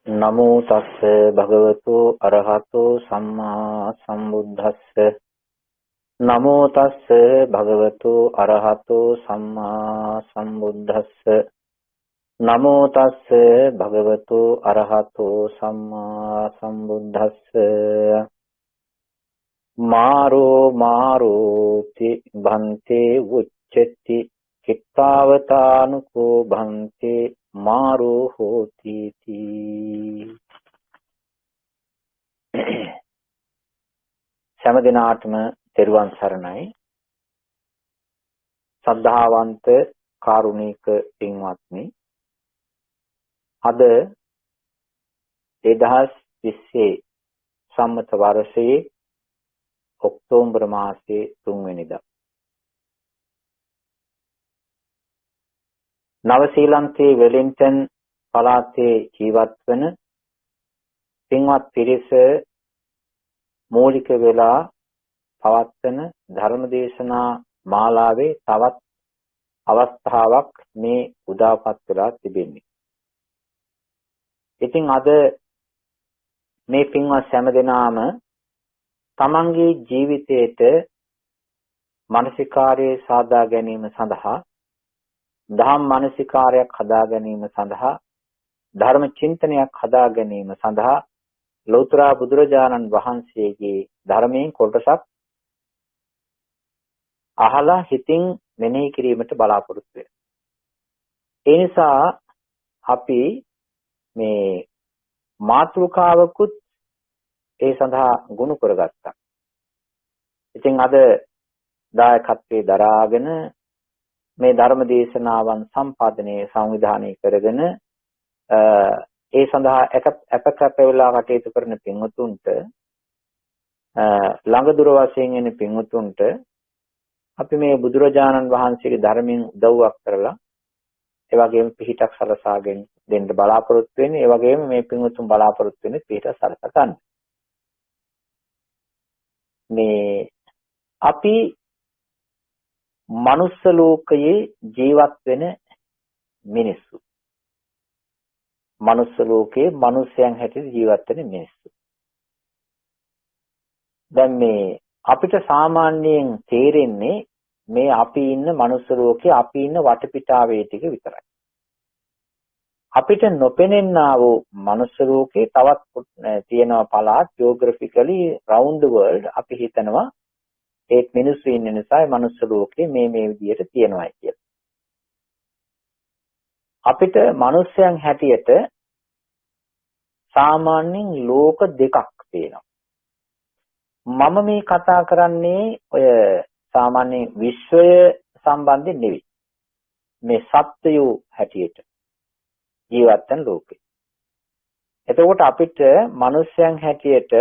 නමෝ තස්ස භගවතු අරහතෝ සම්මා සම්බුද්දස්ස නමෝ තස්ස භගවතු අරහතෝ සම්මා සම්බුද්දස්ස නමෝ තස්ස භගවතු අරහතෝ සම්මා සම්බුද්දස්ස මාරෝති භන්තේ උච්චති කිත්තාවතානුකෝ භන්තේ මාරෝ හෝති තී. සෑම දිනාටම තෙරුවන් සරණයි. සද්ධාවන්ත කාරුණික පින්වත්නි, අද 2020 සම්මත වර්ෂයේ ඔක්තෝබර් මාසයේ 3 වෙනිදා නව ශ්‍රීලංකේ වෙලින්ටන් පළාතේ ජීවත් වන පින්වත් පිරිස මූලික වෙලා පවත්වන ධර්මදේශනා මාලාවේ තවත් අවස්ථාවක් මේ උදාපත් වෙලා තිබෙන්නේ. ඉතින් අද මේ පින්වත් හැම දෙනාම තමන්ගේ ජීවිතයට මානසිකාර්යය සාදා ගැනීම සඳහා, ධම්ම මානසිකාරයක් හදා ගැනීම සඳහා, ධර්ම චින්තනයක් හදා ගැනීම සඳහා ලෞතර බුදුරජාණන් වහන්සේගේ ධර්මයෙන් කොටසක් අහලා හිතින් මෙනෙහි කිරීමට බලාපොරොත්තු වෙනවා. ඒ නිසා අපි මේ මාතෘකාවකුත් ඒ සඳහා ගුණ කරගත්තා. ඉතින් අද දායකත්වයේ දරාගෙන මේ ධර්ම දේශනාවන් සම්පාදනයේ සංවිධානය කරගෙන ඒ සඳහා අපකප වෙලා කටයුතු කරන පින්වතුන්ට, ළඟ දුර වශයෙන් එන පින්වතුන්ට අපි මේ බුදුරජාණන් වහන්සේගේ ධර්මයෙන් උදව්වක් කරලා ඒ වගේම පිහිටක් සලසාගෙන දෙන්න බලාපොරොත්තු වෙන්නේ. ඒ වගේම මේ පින්වතුන් බලාපොරොත්තු වෙන්නේ පිහිට සලසා ගන්න. මේ අපි මනුස්ස ලෝකයේ ජීවත් වෙන මිනිස්සු. මනුස්ස ලෝකයේ මිනිසයන් හැටියට ජීවත් වෙන මිනිස්සු. දැන් මේ අපිට සාමාන්‍යයෙන් තේරෙන්නේ මේ අපි ඉන්න මනුස්ස ලෝකයේ අපි ඉන්න වටපිටාවේ ටික විතරයි. අපිට නොපෙනෙන්නා වූ මනුස්ස ලෝකේ තවත් තියෙනවා පළාත්, ජියෝග්‍රැෆිකලි රවුන්ඩ් ද වර්ල්ඩ්. අපි හිතනවා ඒත් මිනිස්සු ඉන්න නිසා මනුස්ස ලෝකේ මේ විදිහට තියෙනවායි කියලා. අපිට මිනිස්යන් හැටියට සාමාන්‍යයෙන් ලෝක දෙකක් තියෙනවා. මම මේ කතා කරන්නේ ඔය සාමාන්‍ය විශ්වය සම්බන්ධයෙන් නෙවෙයි. මේ සත්වයෝ හැටියට ජීවත් වෙන ලෝකේ. එතකොට අපිට මිනිස්යන් හැටියට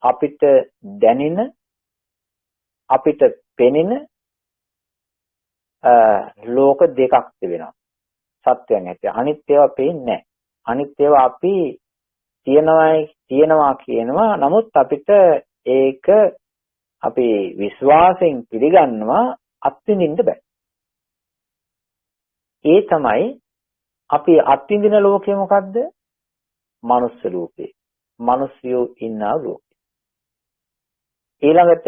අපිට දැනෙන, අපිට පෙනෙන ලෝක දෙකක් තිබෙනවා සත්‍යයන් හැටියට. අනිත් ඒවා පේන්නේ නැහැ. අනිත් ඒවා අපි තියනවා කියනවා. නමුත් අපිට ඒක අපි විශ්වාසයෙන් පිළිගන්නවා, අත්විඳින්න බෑ. ඒ තමයි අපි අත්විඳින ලෝකය මොකද්ද? මනුස්ස ලෝකේ. මිනිස්සුયો ඉන්නා ලෝකේ. ඊළඟට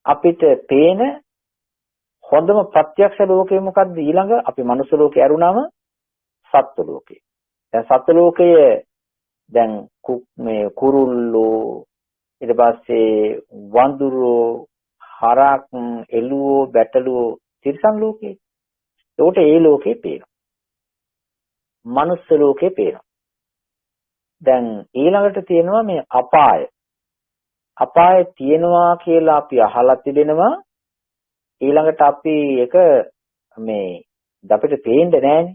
අපිට පේන හොඳම ප්‍රත්‍යක්ෂ ලෝකය මොකද්ද? ඊළඟ අපි මනුස්ස ලෝකේ ඇරුණාම සත්ත්ව ලෝකේ. දැන් සත්ත්ව ලෝකයේ දැන් මේ කුරුල්ලෝ, ඊට පස්සේ වඳුරෝ, හරක්, එළුවෝ, බැටළුවෝ තිරිසන් ලෝකේ. ඒකට ඒ ලෝකේ පේනවා. මනුස්ස ලෝකේ පේනවා. දැන් ඊළඟට තියෙනවා මේ අපාය. අපාය තියෙනවා කියලා අපි අහලා තිබෙනවා. ඊළඟට අපි ඒක මේ අපිට පේන්නේ නැහැනේ.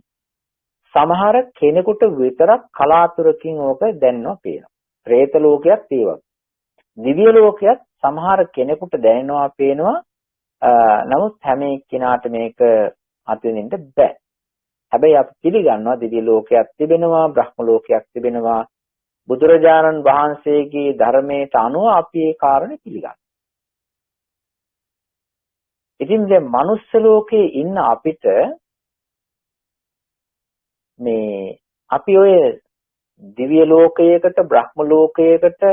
සමහර කෙනෙකුට විතරක් කලාතුරකින් ඕක දැනනවා පේනවා. പ്രേත ලෝකයක් තියෙනවා. දිව්‍ය ලෝකයක් සමහර කෙනෙකුට දැනෙනවා පේනවා. නමුත් හැම එක්කිනාට මේක අත්විඳින්න බෑ. හැබැයි අපි පිළිගන්නවා දිව්‍ය ලෝකයක් තිබෙනවා, බ්‍රහ්ම ලෝකයක් තිබෙනවා. බුදුරජාණන් වහන්සේගේ ධර්මයට අනුව අපි ඒ කාරණේ පිළිගන්නවා. ඉතින් දැන් මනුස්ස ලෝකේ ඉන්න අපිට මේ අපි ඔය දිව්‍ය ලෝකයකට බ්‍රහ්ම ලෝකයකට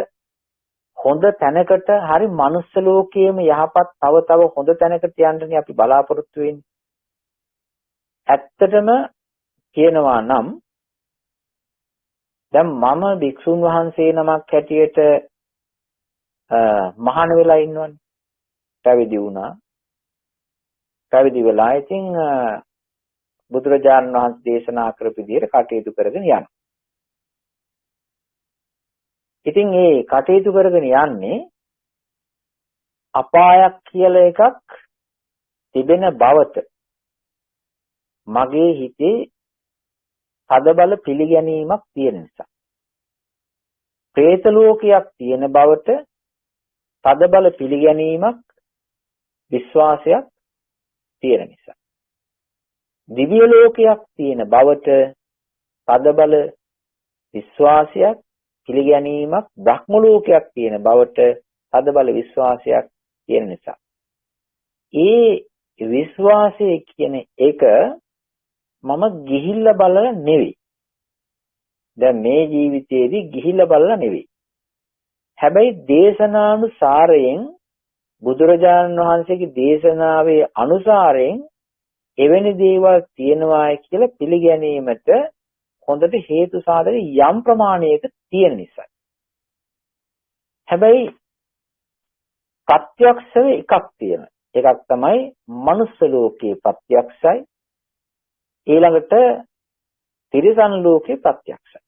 හොඳ තැනකට හරි මනුස්ස ලෝකයේම යහපත් තව හොඳ තැනකට යන්නනේ අපි බලාපොරොත්තු වෙන්නේ. ඇත්තටම කියනවා නම් දැන් මම භික්ෂුන් වහන්සේ නමක් හැටියට මහාන වෙලා ඉන්නවනේ. පැවිදි වුණා. පැවිදි වෙලා ඉතින් බුදුරජාණන් වහන්සේ දේශනා කරපු විදිහට කටයුතු කරගෙන යනවා. ඉතින් මේ කටයුතු කරගෙන යන්නේ අපායක් කියලා එකක් තිබෙන බවට මගේ හිතේ තදබල පිළිගැනීමක් තියෙන නිසා. പ്രേත ලෝකයක් තියෙන බවට තදබල පිළිගැනීමක් විශ්වාසයක් තියෙන නිසා. දිව්‍ය ලෝකයක් තියෙන බවට තදබල විශ්වාසයක් පිළිගැනීමක් බ්‍රහ්ම ලෝකයක් තියෙන බවට තදබල විශ්වාසයක් තියෙන නිසා. ඒ විශ්වාසය කියන එක මම ගිහිල්ලා බලලා නෙවෙයි. දැන් මේ ජීවිතයේදී ගිහිල්ලා බලලා නෙවෙයි. හැබැයි දේශනානුසාරයෙන් බුදුරජාණන් වහන්සේගේ දේශනාවේ අනුසාරයෙන් එවැනි දේවල් තියෙනවා කියලා පිළිගැනීමට හොඳට හේතු සාධක යම් ප්‍රමාණයක තියෙන නිසා. හැබැයි ප්‍රත්‍යක්ෂව එකක් තියෙනවා. එකක් තමයි මනුස්ස ලෝකේ ප්‍රත්‍යක්ෂයි. ඊළඟට තිරිසන් ලෝකේ ප්‍රත්‍යක්ෂයි.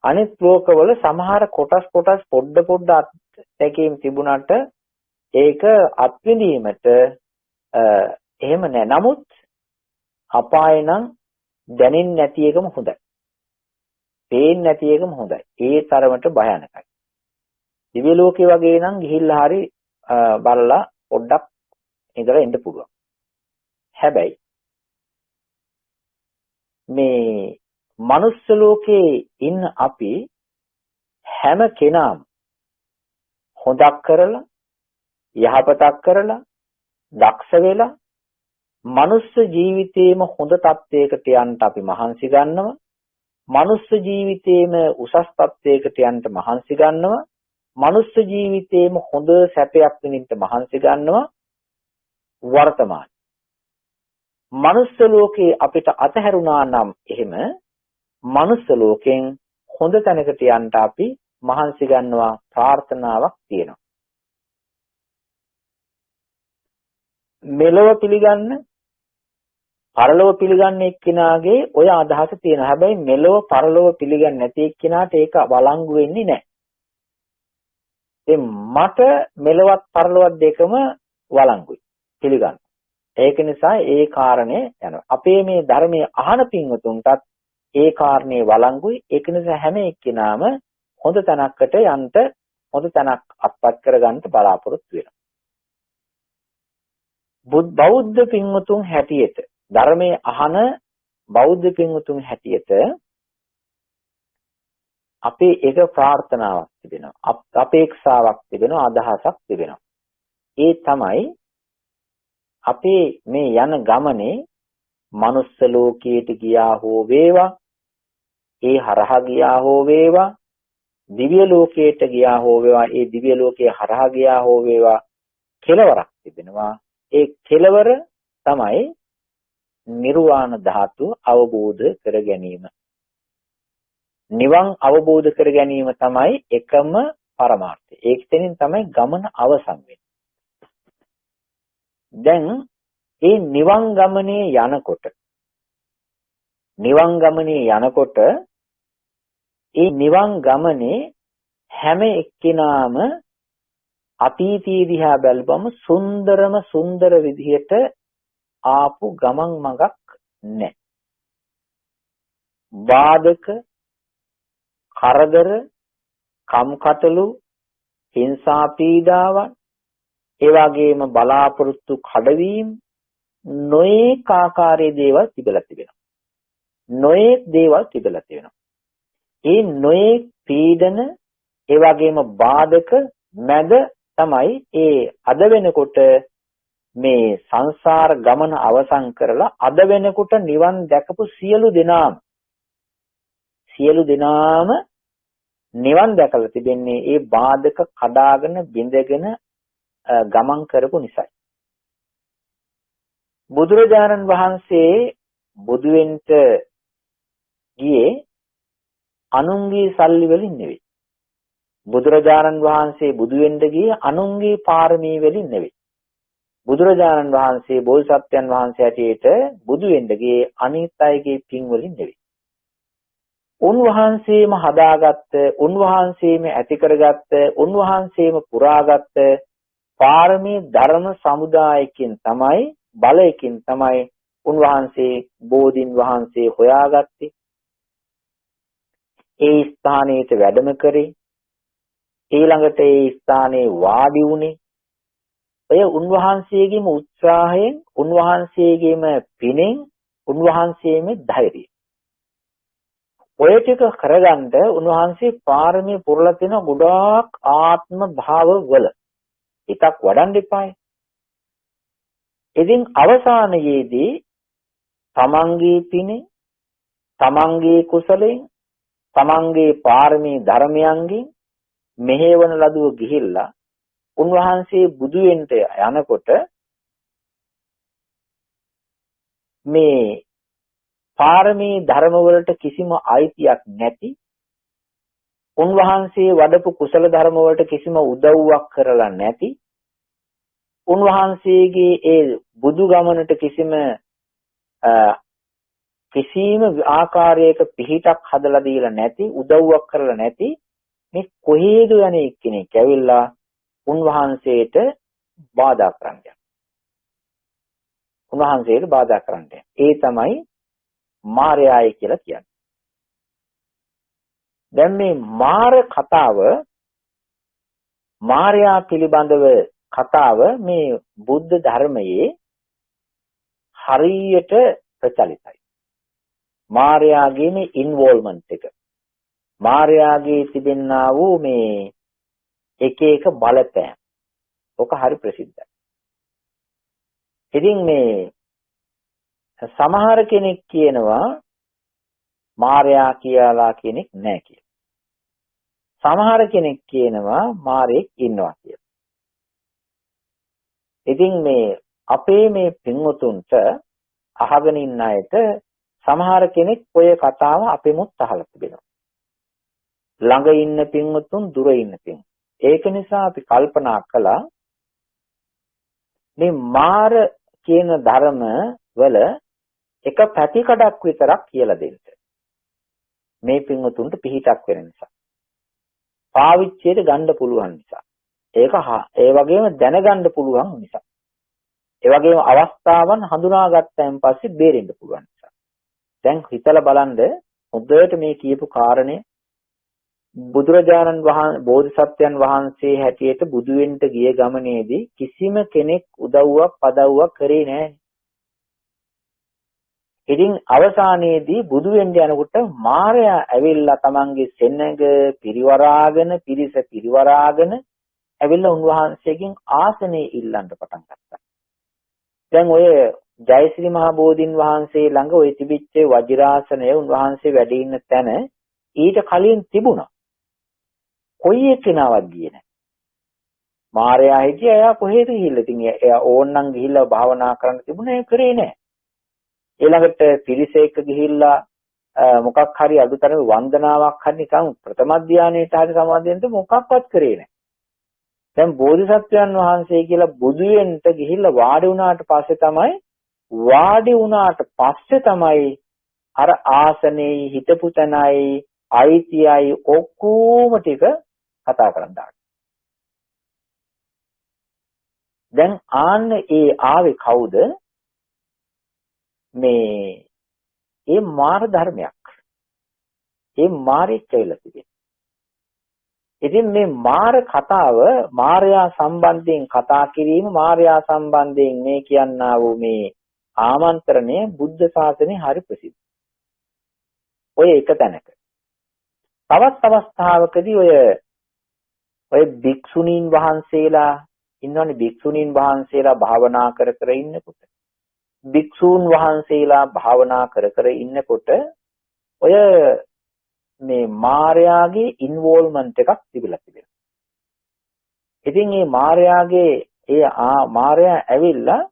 අනිත් ලෝකවල සමහර කොටස් පොඩ අත්දැකීම් තිබුණාට ඒක අත්විඳීමට එහෙම නෑ. නමුත් අපාය නම් දැනෙන්නේ නැති එකම හොඳයි. පේන්නේ නැති එකම හොඳයි. ඒ තරමට භයානකයි. දිව්‍ය ලෝකේ වගේ නම් ගිහිල්ලා හරි බලලා පොඩ්ඩක් ඉඳලා එන්න පුළුවන්. හැබැයි මේ මනුස්ස ලෝකේ ඉන්න අපි හැම කෙනාම හොදක් කරලා යහපතක් කරලා දක්ෂ වෙලා මනුස්ස ජීවිතේම හොඳ තත්වයකට යන්න අපි මහන්සි ගන්නවා. මනුස්ස ජීවිතේම උසස් තත්වයකට යන්න මහන්සි ගන්නවා. මනුස්ස ජීවිතේම හොඳ සැපයක් විඳින්න මහන්සි ගන්නවා. වර්තමාන මනුස්ස ලෝකේ අපිට අතහැරුණා නම් එහෙම මනුස්ස ලෝකෙන් හොඳ තැනකට යන්න අපි මහන්සි ගන්නවා. ප්‍රාර්ථනාවක් තියෙනවා. මෙලොව පිළිගන්න පරලොව පිළිගන්න එක්කිනාගේ ඔය අදහස තියෙනවා. හැබැයි මෙලොව පරලොව පිළිගන්නේ නැති එක්කිනාට ඒක වළංගු වෙන්නේ නැහැ. ඉතින් මට මෙලොවත් පරලොවත් දෙකම වළංගුයි පිළිගන්න. ඒක නිසා ඒ කාරණේ යනවා. අපේ මේ ධර්මයේ අහන පින්වතුන්ටත් ඒ කාරණේ වළංගුයි. ඒක නිසා හැම එක්කිනාම හොඳ තැනකට යන්න හොඳ තැනක් අත්පත් කරගන්න බලාපොරොත්තු වෙනවා. බෞද්ධ පින්වතුන් හැටියට ධර්මයේ අහන බෞද්ධ පින්වතුන් හැටියට අපේ එක ප්‍රාර්ථනාවක් තිබෙනවා. අපේක්ෂාවක් තිබෙනවා. අදහසක් තිබෙනවා. ඒ තමයි අපේ මේ යන ගමනේ මනුස්ස ලෝකයට ගියා හෝ වේවා, ඒ හරහා ගියා හෝ වේවා, දිව්‍ය ලෝකයට ගියා හෝ වේවා, ඒ දිව්‍ය ලෝකයේ හරහා ගියා හෝ වේවා, කෙලවරක් තිබෙනවා. ඒ කෙලවර තමයි නිර්වාණ ධාතු අවබෝධ කර ගැනීම. නිවන් අවබෝධ කර ගැනීම තමයි එකම පරමාර්ථය. ඒකෙන් තමයි ගමන අවසන් වෙන්නේ. දැන් ඒ නිවන් ගමනේ යනකොට ඒ නිවන් ගමනේ හැම එක්කිනාම අතීතී දිහා බැලුවම සුන්දර විදිහට ආපු ගමන් මඟක් නැහැ. බාධක, කරදර, කම්කටොළු, හිංසා පීඩාවන්, ඒ වගේම බලාපොරොත්තු කඩවීම, නොඑක ආකාරයේ දේවල් තිබලා තිබෙනවා. ඒ නොඑක පීඩන, ඒ වගේම බාධක මැද තමයි ඒ අද වෙනකොට මේ සංසාර ගමන අවසන් කරලා අද වෙනකොට නිවන් දැකපු සියලු සියලු දෙනාම නිවන් දැකලා තිබෙන්නේ ඒ බාධක කඩාගෙන බිඳගෙන ගමන් කරපු නිසායි. බුදුරජාණන් වහන්සේ බුදු වෙන්න ගියේ අනුන්ගේ සල්ලි වලින් නෙවෙයි. බුදුරජාණන් වහන්සේ බුදු වෙන්න ගියේ අනුන්ගේ පාරමී වලින් නෙවෙයි. බුදුරජාණන් වහන්සේ බෝසත්යන් වහන්සේ හැටියට බුදු වෙන්න ගියේ අනිත් අයගේ පින් වලින් නෙවෙයි. උන්වහන්සේම හදාගත්ත, උන්වහන්සේම ඇති කරගත්ත, උන්වහන්සේම පුරාගත්ත පාරමී ධර්ම සමුදායකින් තමයි, බලයකින් තමයි උන්වහන්සේ බෝධින් වහන්සේ හොයාගත්තේ. ඒ ස්ථානයට වැඩම කරේ. ඊළඟට ඒ ස්ථානයේ වාඩි වුණේ. ඔය උන්වහන්සේගේම උත්සාහයෙන්, උන්වහන්සේගේම පිනෙන්, උන්වහන්සේම ධෛර්යය. ඔය ටික කරගන්න උන්වහන්සේ පාරමී පුරලා තියෙන ගොඩාක් ආත්ම භාවවල හිතක් වඩන්න එපායි. ඉතින් අවසානයේදී තමන්ගේ පිනේ, තමන්ගේ කුසලයෙන්, තමන්ගේ පාරමී ධර්මයන්ගෙන් මෙහෙවන ලදුව ගිහිල්ලා උන්වහන්සේ බුදු වෙන්න යනකොට මේ පාරමී ධර්ම වලට කිසිම අයිතියක් නැති, උන්වහන්සේ වඩපු කුසල ධර්ම වලට කිසිම උදව්වක් කරලා නැති, උන්වහන්සේගේ ඒ බුදු ගමනට කිසිම ආකාරයක පිහිටක් හදලා දීලා නැති, උදව්වක් කරලා නැති මේ කොහේද යන එක්කෙනෙක් ඇවිල්ලා උන්වහන්සේට බාධා කරන්නේ. උන්වහන්සේට බාධා කරන්නේ. ඒ තමයි මාරයයි කියලා කියන්නේ. දැන් මේ මාර කතාව, මාරයා පිළිබඳව කතාව මේ බුද්ධ ධර්මයේ හරියට ප්‍රචලිතයි. මාරයාගේ මේ ඉන්වෝල්ව්මන්ට් එක, මාරයාගේ තිබෙනා වූ මේ එක එක බලපෑම්, ඔක හරි ප්‍රසිද්ධයි. ඉතින් මේ සමහර කෙනෙක් කියනවා මාරයා කියලා කෙනෙක් නැහැ කියලා. සමහර කෙනෙක් කියනවා මාරෙක් ඉන්නවා කියලා. ඉතින් මේ අපේ මේ පින්වතුන්ට අහගෙන ඉන්න අයට සමහර කෙනෙක් ඔය කතාව අපෙමුත් අහලා තිබෙනවා. ළඟ ඉන්න පින්වතුන්, දුර ඉන්න පින්වතුන්. ඒක නිසා අපි කල්පනා කළා මේ මාර කියන ධර්ම වල එක පැතිකඩක් විතරක් කියලා දෙන්න. මේ පින්වතුන්ට පිහිටක් වෙන නිසා. පාවිච්චියට ගන්න පුළුවන් නිසා. ඒ වගේම දැනගන්න පුළුවන් නිසා. ඒ වගේම අවස්ථාවන් හඳුනාගත්තයින් පස්සේ බේරෙන්න පුළුවන් නිසා. දැන් හිතලා බලන්න හොඳට මේ කියපු කාරණේ බුදුරජාණන් වහන්සේ බෝධිසත්වයන් වහන්සේ හැටියට බුදු වෙන්න ගිය ගමනේදී කිසිම කෙනෙක් උදව්වක් පදව්වක් කරේ නැහැ. ඉතින් අවසානයේදී බුදු වෙන්න යනකොට මාරයා ඇවිල්ලා තමන්ගේ සෙනඟ පිරිවරාගෙන, පිරිස පිරිවරාගෙන ඇවිල්ලා උන්වහන්සේගෙන් ආසනේ ඉල්ලන්න පටන් ගත්තා. දැන් ඔය ජයශ්‍රී මහ බෝධින් වහන්සේ ළඟ ඔය තිබිච්ච වජිරාසනය උන්වහන්සේ වැඩ ඉන්න තැන ඊට කලින් තිබුණා. කොයි එක්කෙනාවත් ගියේ නැහැ. මාරයා හිටියා, එයා කොහෙද ගිහිල්ලා? ඉතින් එයා ඕන්නම් ගිහිල්ලා භාවනා කරන්න තිබුණා, ඒ කරේ නැහැ. ඊළඟට පිරිස එක්ක ගිහිල්ලා මොකක් හරි අදුතරම වන්දනාවක් හරි නිකන් ප්‍රථම ධානයේට හරි සමාදෙන්න මොකක්වත් කරේ නැහැ. දැන් බෝධිසත්වයන් වහන්සේ කියලා බුදු වෙන්න ගිහිල්ලා වාඩි වුණාට පස්සේ තමයි අර ආසනේ හිටපු තැනයි අයිතියයි ඔක්කොම ටික කතා කරන්න දාන්න. දැන් ආන්න ඒ ආවේ කවුද? මේ මාර ධර්මයක්. ඒ මාරෙක් කියලා තිබෙනවා. ඉතින් මේ මාර කතාව, මාරයා සම්බන්ධයෙන් කතා කිරීම, මාරයා සම්බන්ධයෙන් මේ කියන්නා වූ මේ ආමන්ත්‍රණය බුද්ධ ශාසනයේ හරි ප්‍රසිද්ධයි. ඔය එක තැනක. තවත් අවස්ථාවකදී ඔය භික්ෂුණීන් වහන්සේලා ඉන්නවනේ, භික්ෂුණීන් වහන්සේලා භාවනා කර කර ඉන්නකොට, භික්ෂූන් වහන්සේලා භාවනා කර කර ඉන්නකොට ඔය මේ මායාගේ ඉන්වෝල්ව්මන්ට් එකක් තිබිලා තිබෙනවා. ඉතින් මේ මායාගේ මායා ඇවිල්ලා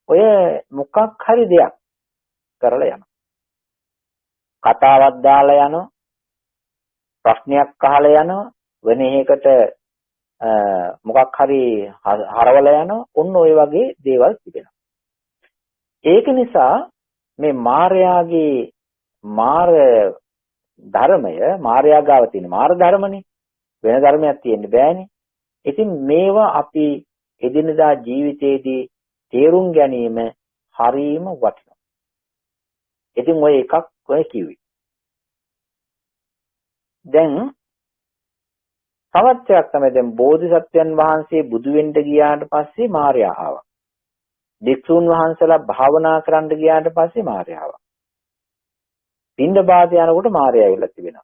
ඔය මොකක් හරි දෙයක් කරලා යනවා. කතාවක් දාලා යනවා. ප්‍රශ්නයක් අහලා යනවා. වෙන එකකට මොකක් හරි හරවලා යනවා. ඔන්න ඔය වගේ දේවල් තිබෙනවා. ඒක නිසා මේ මායාගේ මාර ධර්මය මාර්යා ගාව තියෙන මාර ධර්මනේ වෙන ධර්මයක් තියෙන්න බෑනේ. ඉතින් මේවා අපි එදිනදා ජීවිතයේදී තේරුම් ගැනීම හරීම වටිනවා. ඉතින් ඔය එකක් ඔය කිව්වේ. දැන් තවත් එකක් තමයි දැන් බෝධිසත්වයන් වහන්සේ බුදු වෙන්න ගියාට පස්සේ මාර්යා ආවා. භික්ෂුන් වහන්සේලා භාවනා කරන්න ගියාට පස්සේ මාර්යා ආවා. පින්ඩපාත යනකොට මාර්යා ඇවිල්ලා තිබෙනවා.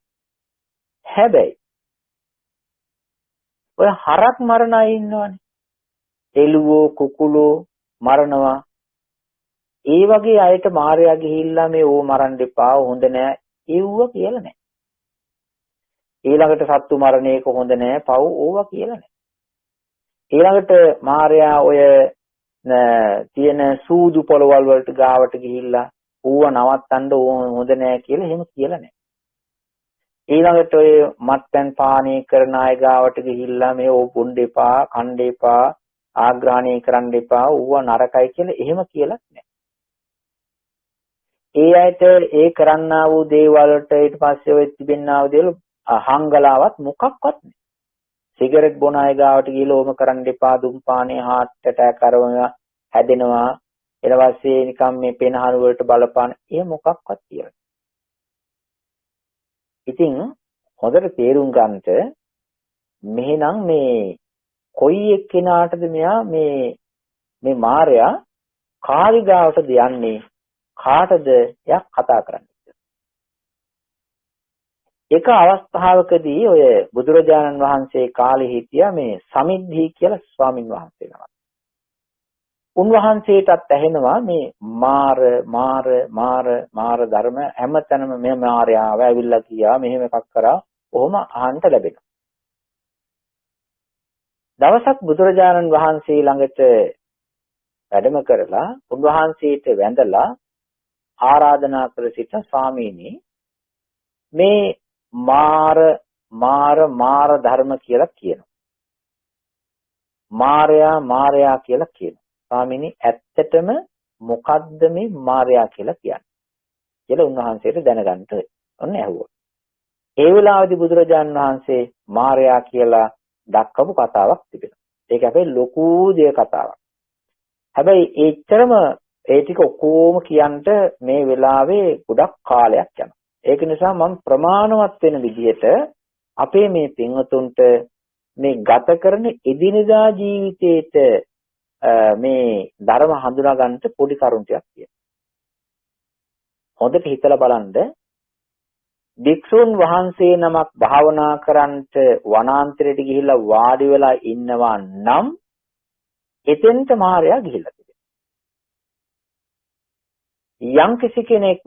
හැබැයි ඔය හරක් මරණ අය ඉන්නවනේ. එළුවෝ කුකුලෝ මරනවා. ඒ වගේ අයට මාර්යා ගිහිල්ලා මේ ඕ මරන්න එපා හොඳ නෑ ඒව කියලා නෑ. ඊළඟට සත්තු මරණ එක හොඳ නෑ පව් ඕවා කියලා නෑ. ඊළඟට මාර්යා ඔය තියෙන සූදු පොළවල් වලට ගාවට ගිහිල්ලා ඌව නවත්තන්න හොඳ නෑ කියලා එහෙම කියලා නෑ. ඊළඟට ඔය මත්පැන් පානය කරන අය ගාවට ගිහිල්ලා මේ ඕ බොන්න එපා, කන්න එපා, ආග්‍රහණය කරන්න එපා, ඌව නරකයි කියලා එහෙම කියලා නෑ. ඒ අයට ඒ කරන්නා වූ දේවල් වලට ඊට පස්සේ ඔය තිබෙනා වූ දේවල් හංගලාවත් මොකක්වත් නෑ. සිගරට් බොන අය ගාවට ගිහලා ඕම කරන්න එපා, දුම්පානේ heart attack කරනවා, හැදෙනවා. ඊට පස්සේ නිකම් මේ පෙනහළු වලට බලපාන ඒ මොකක්වත් කියලා. ඉතින් හොඳට තේරුම් ගන්නට මෙහෙනම් මේ කොයි එක්කෙනාටද මෙයා මේ මායя කාර්යගාවටද යන්නේ කාටද එයා කතා කරන්නේ. එක අවස්ථාවකදී ඔය බුදුරජාණන් වහන්සේ කාලේ හිටියා මේ සමිද්ධි කියලා ස්වාමින් වහන්සේ නමක්. උන්වහන්සේටත් ඇහෙනවා මේ මාර ධර්ම හැමතැනම මේ මායාව ඇවිල්ලා කියා මෙහෙම එකක් කරා කොහොම අහන්න ලැබෙනවා. දවසක් බුදුරජාණන් වහන්සේ ළඟට වැඩම කරලා උන්වහන්සේට වැඳලා ආරාධනා කර සිට ස්වාමීනි මේ මාර ධර්ම කියලා කියනවා. මාර්යා කියලා කියනවා. ස්වාමීනි ඇත්තටම මොකද්ද මේ මාර්යා කියලා කියන්නේ කියලා උන්වහන්සේට දැනගන්න ඔන්න ඇහුවා. ඒ වෙලාවේදී බුදුරජාණන් වහන්සේ මාර්යා කියලා දක්වපු කතාවක් තිබෙනවා. ඒක අපේ ලොකු දෙය කතාවක්. හැබැයි ඒච්චරම ඒ ටික ඔක්කොම කියන්න මේ වෙලාවේ ගොඩක් කාලයක් යනවා. ඒක නිසා මම ප්‍රමාණවත් වෙන විදිහට අපේ මේ පින්වතුන්ට මේ ගත කරන එදිනෙදා ජීවිතේට මේ ධර්ම හඳුනා ගන්නට පොඩි කරුණු ටිකක් කියනවා. හොඳට හිතලා බලන්න භික්ෂුන් වහන්සේ නමක් භාවනා කරන්නට වනාන්තරයට ගිහිල්ලා වාඩි වෙලා ඉන්නවා නම් එතෙන්ට මාර්යා ගිහිල්ලා තිබෙනවා. යම් කිසි කෙනෙක්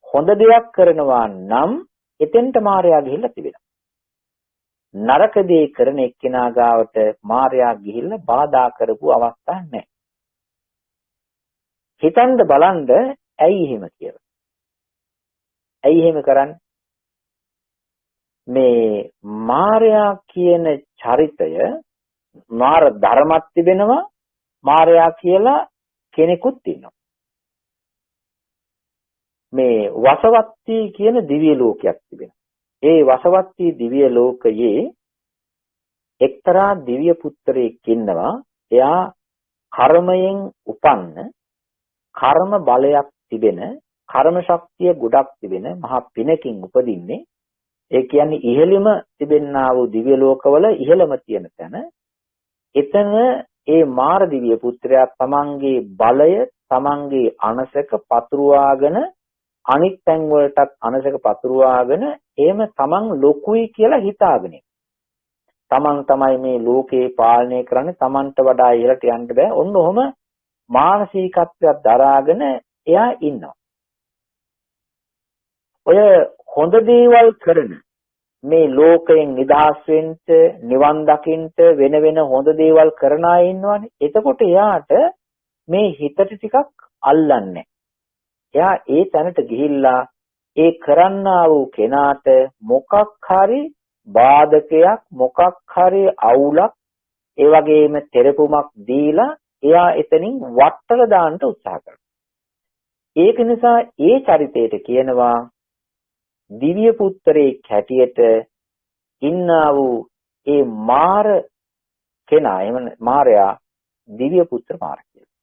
හොඳ දෙයක් කරනවා නම් එතෙන්ට මාර්යා ගිහිල්ලා තිබෙනවා. නරක දේ කරන එක්කෙනා ගාවට මාර්යා ගිහිල්ලා බාධා කරපු අවස්ථා නැහැ. හිතන්න බලන්න ඇයි එහෙම කියලා. ඇයි එහෙම කරන්නේ? මේ මාර්යා කියන චරිතය මාර ධර්මයක් තිබෙනවා. මාර්යා කියලා කෙනෙකුත් ඉන්නවා. මේ වසවත්ති කියන දිව්‍ය ලෝකයක් තිබෙනවා. ඒ වසවත්ති දිව්‍ය ලෝකයේ එක්තරා දිව්‍ය පුත්‍රයෙක් ඉන්නවා. එයා කර්මයෙන් උපන්න කර්ම බලයක් තිබෙන කර්ම ශක්තිය ගොඩක් තිබෙන මහා පිනකින් උපදින්නේ. ඒ කියන්නේ ඉහළම තිබෙනා වූ දිව්‍ය ලෝකවල ඉහළම තියෙන තැන. එතන ඒ මාර දිව්‍ය පුත්‍රයා තමන්ගේ බලය තමන්ගේ අනසක පතුරවාගෙන අනිත් තැන් වලටත් අනසක පතුරවාගෙන එහෙම තමන් ලොකුයි කියලා හිතාගෙන. තමන් තමයි මේ ලෝකේ පාලනය කරන්නේ. තමන්ට වඩා ඉහළට යන්න බෑ. ඔන්න ඔහම මානසිකත්වයක් දරාගෙන එයා ඉන්නවා. ඔය හොඳ දේවල් කරන මේ ලෝකයෙන් නිදහස් වෙන්න නිවන් දකින්න වෙන වෙන හොඳ දේවල් කරන අය ඉන්නවනේ. එතකොට එයාට මේ හිතට ටිකක් අල්ලන්නේ. එයා ඒ තැනට ගිහිල්ලා ඒ කරන්නා වූ කෙනාට මොකක් හරි බාධකයක් මොකක් හරි අවුලක් ඒ වගේම තෙරපුමක් දීලා එයා එතනින් වට්ටල දාන්න උත්සාහ කරනවා. ඒක නිසා ඒ චරිතයට කියනවා දිව්‍ය පුත්‍රයෙක් හැටියට ඉන්නා වූ ඒ මාර කෙනා එහෙම මාරයා දිව්‍ය පුත්‍ර මාර කියලා.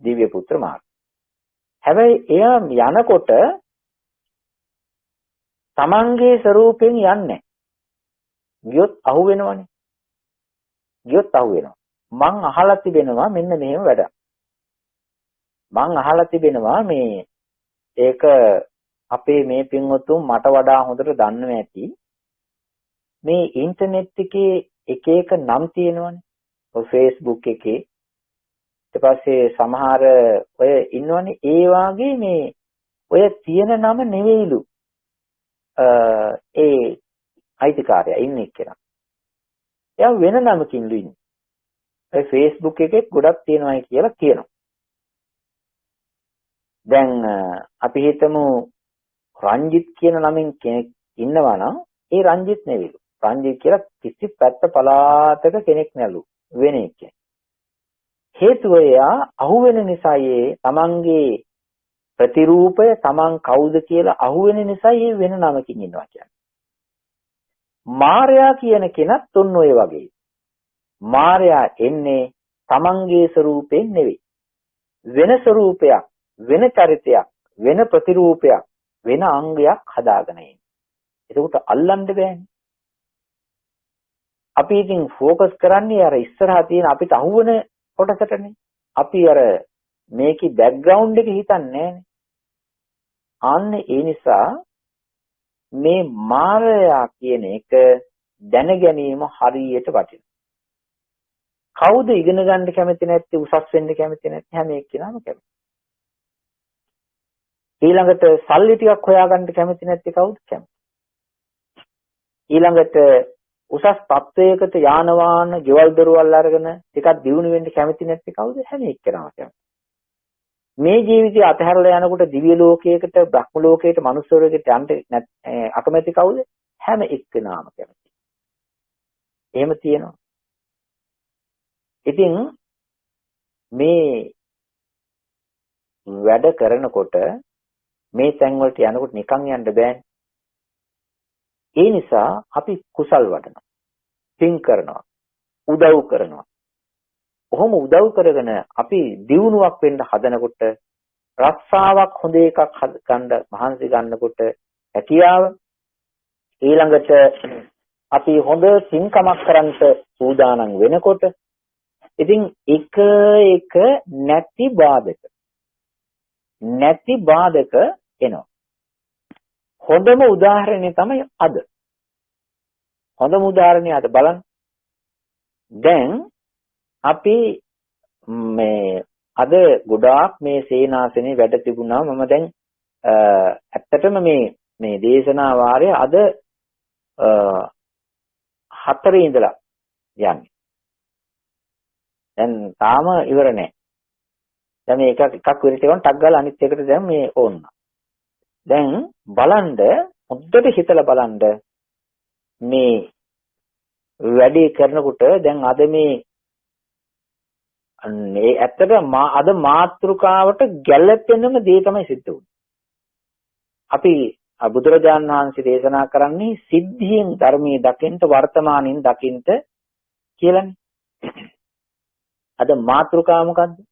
දිව්‍ය පුත්‍ර මාර. හැබැයි එයා යනකොට තමන්ගේ ස්වරූපෙන් යන්නේ. ගියොත් අහු වෙනවනේ. ගියොත් අහු වෙනවා. මං අහලා තිබෙනවා මෙන්න මෙහෙම වැඩක්. මං අහලා තිබෙනවා මේ ඒක අපේ මේ පින්වතුන් මට වඩා හොඳට දන්නවා ඇති. මේ ඉන්ටර්නෙට් එකේ එක එක නම් තියෙනවනේ. ඔය Facebook එකේ ඊට පස්සේ සමහර ඔය ඉන්නවනේ ඒ වාගේ මේ ඔය තියෙන නම නෙවෙයිලු. ඒ අයිතිකාරයා ඉන්නේ කියලා. එයා වෙන නමකින්ලු ඉන්නේ. ඒ Facebook එකේ ගොඩක් තියෙනවායි කියලා කියනවා. දැන් අපි හිතමු රංජිත් කියන නමින් කෙනෙක් ඉන්නවා නම් ඒ රංජිත් නෙවෙයිලු. රංජිත් කියලා කිසි පැත්ත පලාතක කෙනෙක් නැලු වෙන එකේ. හේතුව එයා අහුවෙන නිසා තමන්ගේ ප්‍රතිරූපය තමන් කවුද කියලා අහුවෙන නිසා වෙන නමකින් ඉන්නවා කියන්නේ. මාර්යා කියන කෙනත් ඔන්න ඔය වගේ. මාර්යා එන්නේ තමන්ගේ ස්වරූපයෙන් නෙවෙයි. වෙන ස්වරූපයක්, වෙන චරිතයක්, වෙන ප්‍රතිරූපයක්, වෙන අංගයක් හදාගෙන ඉන්නේ. ඒකට අල්ලන්න බෑනේ. අපි ඉතින් ફોકસ කරන්නේ අර ඉස්සරහා තියෙන අපිට අහුවෙන කොටසටනේ. අපි අර මේකේ බෑග්ග්‍රවුන්ඩ් එක හිතන්නේ නෑනේ. අන්න ඒ නිසා මේ මායя කියන එක දැන ගැනීම හරියට වටිනවා. කවුද ඉගෙන ගන්න කැමති නැත්තේ උසස් වෙන්න කැමති නැත්තේ හැම එක්කෙනාම කැමති. ඊළඟට සල්ලි ටිකක් හොයාගන්න කැමති නැත්තේ කවුද කැමති? ඊළඟට උසස් තත්වයකට යාන වාහන, ගෙවල් දොරවල් අරගෙන ටිකක් දියුණු වෙන්න කැමති නැත්තේ කවුද? හැම එක්කෙනාම කැමති. මේ ජීවිතය අතහැරලා යනකොට දිව්‍ය ලෝකයකට, බ්‍රහ්ම ලෝකයකට, මනුස්ස ලෝකයකට යන්න අකමැති කවුද? හැම එක්කෙනාම කැමති. එහෙම තියෙනවා. ඉතින් මේ වැඩ කරනකොට මේ තැන් වලට යනකොට නිකන් යන්න බෑනේ. ඒ නිසා අපි කුසල් වඩනවා. පින් කරනවා. උදව් කරනවා. කොහොම උදව් කරගෙන අපි දියුණුවක් වෙන්න හදනකොට රස්සාවක් හොඳ එකක් ගන්න මහන්සි ගන්නකොට හැකියාව ඊළඟට අපි හොඳ සින්කමක් කරන්ට සූදානම් වෙනකොට ඉතින් එක නැති බාධක එනවා. හොඳම උදාහරණය තමයි අද. හොඳම උදාහරණය අද බලන්න. දැන් අපි මේ අද ගොඩාක් මේ සේනාසනේ වැඩ තිබුණා. මම දැන් ඇත්තටම මේ දේශනා වාරය අද 4 ඉඳලා යන්නේ. දැන් තාම ඉවර නැහැ. දැන් මේ එකක් විතර ටිකක් ටක් ගාලා අනිත් එකට දැන් මේ ඕන්න. දැන් බලන්න හොද්දට හිතලා බලන්න මේ වැඩේ කරනකොට දැන් අද මේ ඇත්තට අද මාතෘකාවට ගැළපෙනම දේ තමයි සිද්ධ වුනේ. අපි බුදුරජාණන් වහන්සේ දේශනා කරන්නේ සිද්ධියෙන් ධර්මයේ දකින්න වර්තමානින් දකින්න කියලානේ. අද මාතෘකාව මොකද්ද?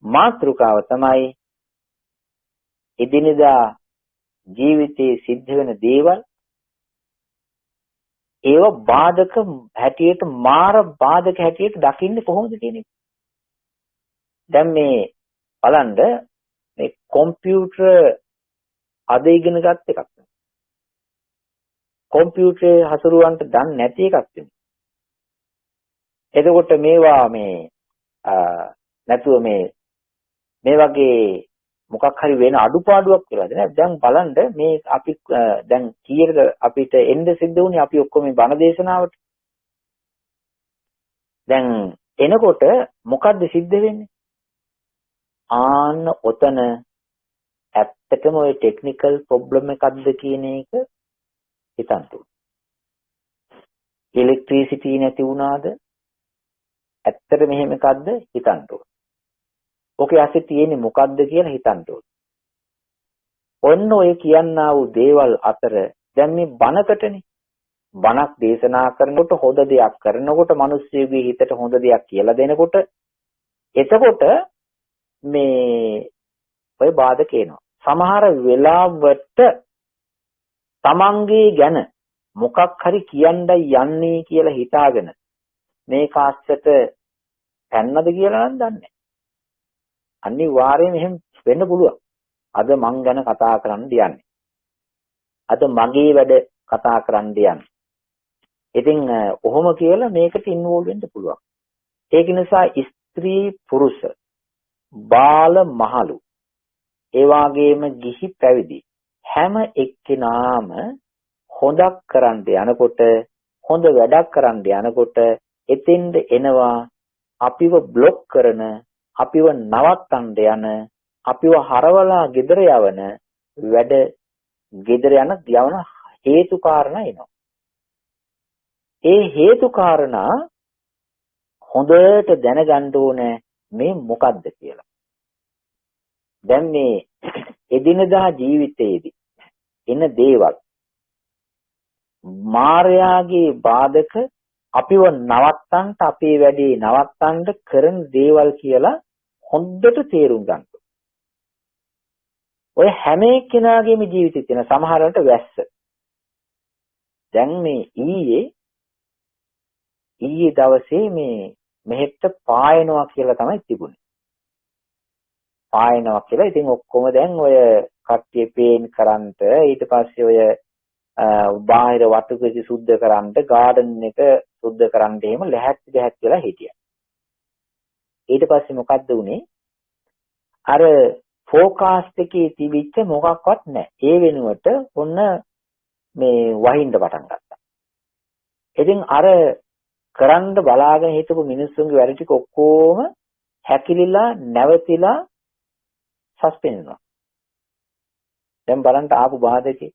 මාතෘකාව තමයි එදිනෙදා ජීවිතයේ සිද්ධ වෙන දේවල් ඒව බාධක හැටියට මාර බාධක හැටියට දකින්නේ කොහොමද කියන එක. දැන් මේ බලන්න මේ කම්පියුටර් අද ඉගෙන ගත් එකක්. කම්පියුටරේ හසුරුවන්ට දන්නේ නැති එකක් තියෙනවා. එතකොට මේවා මේ නැතුව මේ වගේ මොකක් හරි වෙන අඩුපාඩුවක් වෙලාද නේද? දැන් බලන්න මේ අපි දැන් කීයද අපිට එන්න සිද්ධ වුණේ අපි ඔක්කොම මේ බණ දේශනාවට. දැන් එනකොට මොකද්ද සිද්ධ වෙන්නේ? ආන්න ඔතන ඇත්තටම ওই ටෙක්නිකල් ප්‍රොබ්ලම් එකක්ද කියන එක හිතන්න ඕනේ. ඉලෙක්ට්‍රිසිටි නැති වුණාද? ඇත්තට මෙහෙම එකක්ද හිතන්න ඕනේ. ඔකේ ඇස්සේ තියෙන්නේ මොකක්ද කියලා හිතන්න ඕනේ. ඔන්න ඔය කියන්නා වූ දේවල් අතර දැන් මේ බණකටනේ. බණක් දේශනා කරනකොට හොඳ දෙයක් කරනකොට මිනිස්සුගේ හිතට හොඳ දෙයක් කියලා දෙනකොට එතකොට මේ ඔය බාධක එනවා. සමහර වෙලාවට තමන්ගේ ගැන මොකක් හරි කියන්නයි යන්නේ කියලා හිතාගෙන මේ කාස්සට පැන්නද කියලා නම් දන්නේ නැහැ. අනිවාර්යයෙන් එහෙම වෙන්න පුළුවන්. අද මං ගැන කතා කරන්න යන්නේ. අද මගේ වැඩ කතා කරන්න යන්නේ. ඉතින් ඔහොම කියලා මේකට ඉන්වෝල්ව් වෙන්න පුළුවන්. ඒක නිසා ස්ත්‍රී පුරුෂ බාල මහලු ඒ වගේම ගිහි පැවිදි හැම එක්කෙනාම හොදක් කරන්න යනකොට හොඳ වැඩක් කරන්න යනකොට එතෙන්ද එනවා අපිව බ්ලොක් කරන අපිව නවත්තන්න යන අපිව හරවලා ගෙදර යවන වැඩ ගෙදර යන හේතු කාරණා එනවා. ඒ හේතු කාරණා හොඳට දැනගන්න ඕනේ මේ මොකද්ද කියලා. දැන් මේ එදිනදා ජීවිතයේදී එන දේවල් මායාගේ බාධක අපිව නවත්තන්න අපේ වැඩේ නවත්තන්න කරන දේවල් කියලා හොඳට තේරුම් ගන්න. ඔය හැම එක්කෙනාගේම ජීවිතේ තියෙන සමහරකට වැස්ස. දැන් මේ ඊයේ දවසේ මේ මෙහෙට පායනවා කියලා තමයි තිබුණේ. පායනවා කියලා. ඉතින් ඔක්කොම දැන් ඔය කට්ටිය පේන් කරන්ට ඊට පස්සේ ඔය බාහිර වතුකසි සුද්ධ කරන්ට ගාඩන් එක සුද්ධ කරන්ට එහෙම ලැහැත්ති වෙලා හිටියා. ඊට පස්සේ මොකද්ද උනේ? අර ෆෝකාස්ට් එකේ තිබිච්ච මොකක්වත් නැහැ. ඒ වෙනුවට ඔන්න මේ වහින්න පටන් ගත්තා. ඉතින් අර කරන්න බලාගෙන හිටපු මිනිස්සුන්ගේ වැඩ ටික ඔක්කොම හැකිලිලා නැවතිලා සස්පෙන්ඩ් වෙනවා. දැන් බලන්න ආපු බාධකේ.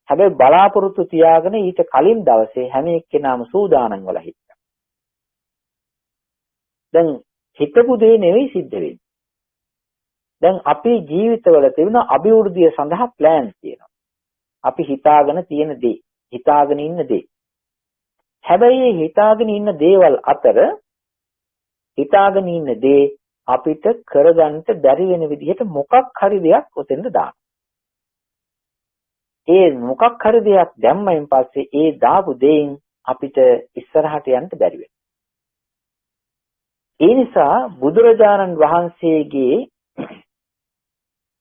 හැබැයි බලාපොරොත්තු තියාගෙන ඊට කලින් දවසේ හැම එක්කෙනාම සූදානම් වෙලා හිටියා. දැන් හිතපු දේ නෙවෙයි සිද්ධ වෙන්නේ. දැන් අපේ ජීවිතවල තිබෙන අභිවෘද්ධිය සඳහා ප්ලෑන්ස් තියෙනවා. අපි හිතාගෙන තියෙන දේ, හිතාගෙන ඉන්න දේ. හැබැයි හිතාගෙන ඉන්න දේවල් අතර හිතාගෙන ඉන්න දේ අපිට කරගන්න බැරි වෙන විදිහට මොකක් හරි දෙයක් ඔතෙන්ද දාන්න. ඒ මොකක් හරි දෙයක් දැම්මයින් පස්සේ ඒ දාපු දෙයින් අපිට ඉස්සරහට යන්න බැරි වෙනවා. ඒ නිසා බුදුරජාණන් වහන්සේගේ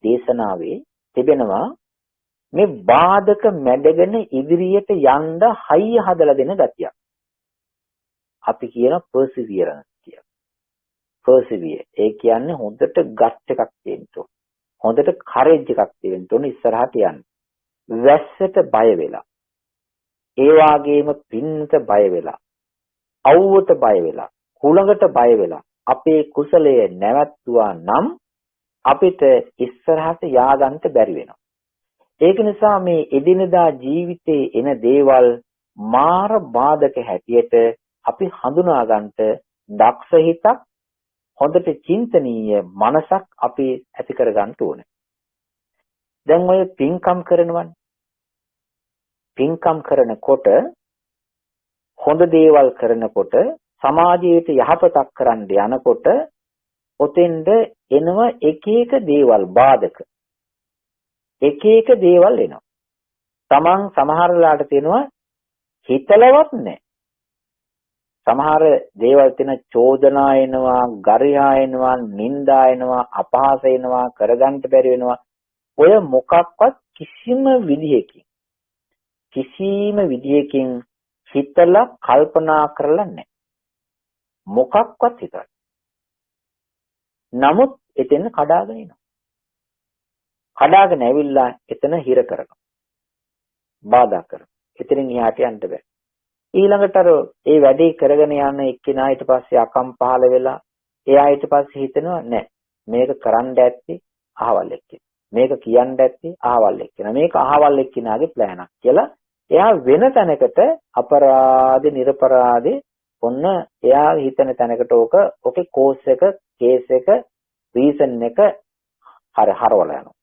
දේශනාවේ තිබෙනවා මේ බාධක මැඩගෙන ඉදිරියට යන්න හයිය හදලා දෙන ගතියක්. අපි කියන perseverance කියලා. persevere. ඒ කියන්නේ හොඳට ගට් එකක් තියෙන්න ඕන. හොඳට courage එකක් තියෙන්න ඕන ඉස්සරහට යන්න. වැස්සට බය වෙලා. ඒ වාගේම පින්නට බය වෙලා. අවුවට බය වෙලා. කුලඟට බය වෙලා. අපේ කුසලය නැවැත්තුවා නම් අපිට ඉස්සරහට ය아가න්න බැරි වෙනවා. ඒක නිසා මේ එදිනදා ජීවිතයේ එන දේවල් මාර බාධක හැටියට අපි හඳුනා ගන්නට දක්ෂ හිතක් හොඳට චින්තනීය මනසක් අපි ඇති කර ගන්න ඕනේ. දැන් ඔය පින්කම් කරනවනේ. පින්කම් කරනකොට හොඳ දේවල් කරනකොට සමාජයට යහපතක් කරන්න යනකොට ඔතෙන්ද එනව එක එක දේවල් බාධක. එක එක දේවල් එනවා. Taman සමහර වෙලාවට තියෙනවා හිතලවත් නැහැ. සමහර දේවල් තියෙන චෝදනා එනවා, ගරිහා එනවා, නිന്ദා එනවා, අපහාස එනවා, කරගන්න බැරි වෙනවා. ඔය මොකක්වත් කිසිම විදියකින් හිතලා කල්පනා කරලා නැහැ. මොකක්වත් හිතලා. නමුත් එතෙන් කඩාගෙන එනවා. කඩාගෙන ඇවිල්ලා එතන හිර කරනවා. බාධා කරනවා. එතනින් එහාට යන්න බෑ. ඊළඟට අර ඒ වැඩේ කරගෙන යන එක්කෙනා ඊට පස්සේ අකම් පහල වෙලා එයා ඊට පස්සේ හිතනවා නෑ මේක කරන්න ඇත්තේ අහවල් එක්කෙනා. මේක කියන්න ඇත්තේ අහවල් එක්කෙනා. මේක අහවල් එක්කෙනාගේ ප්ලෑනක් කියලා එයා වෙන තැනකට අපරාධේ නිර්පරාධේ ඔන්න එයා හිතන තැනකට ඕකේ කෝස් එක කේස් එක රීසන් එක හරවලා යනවා.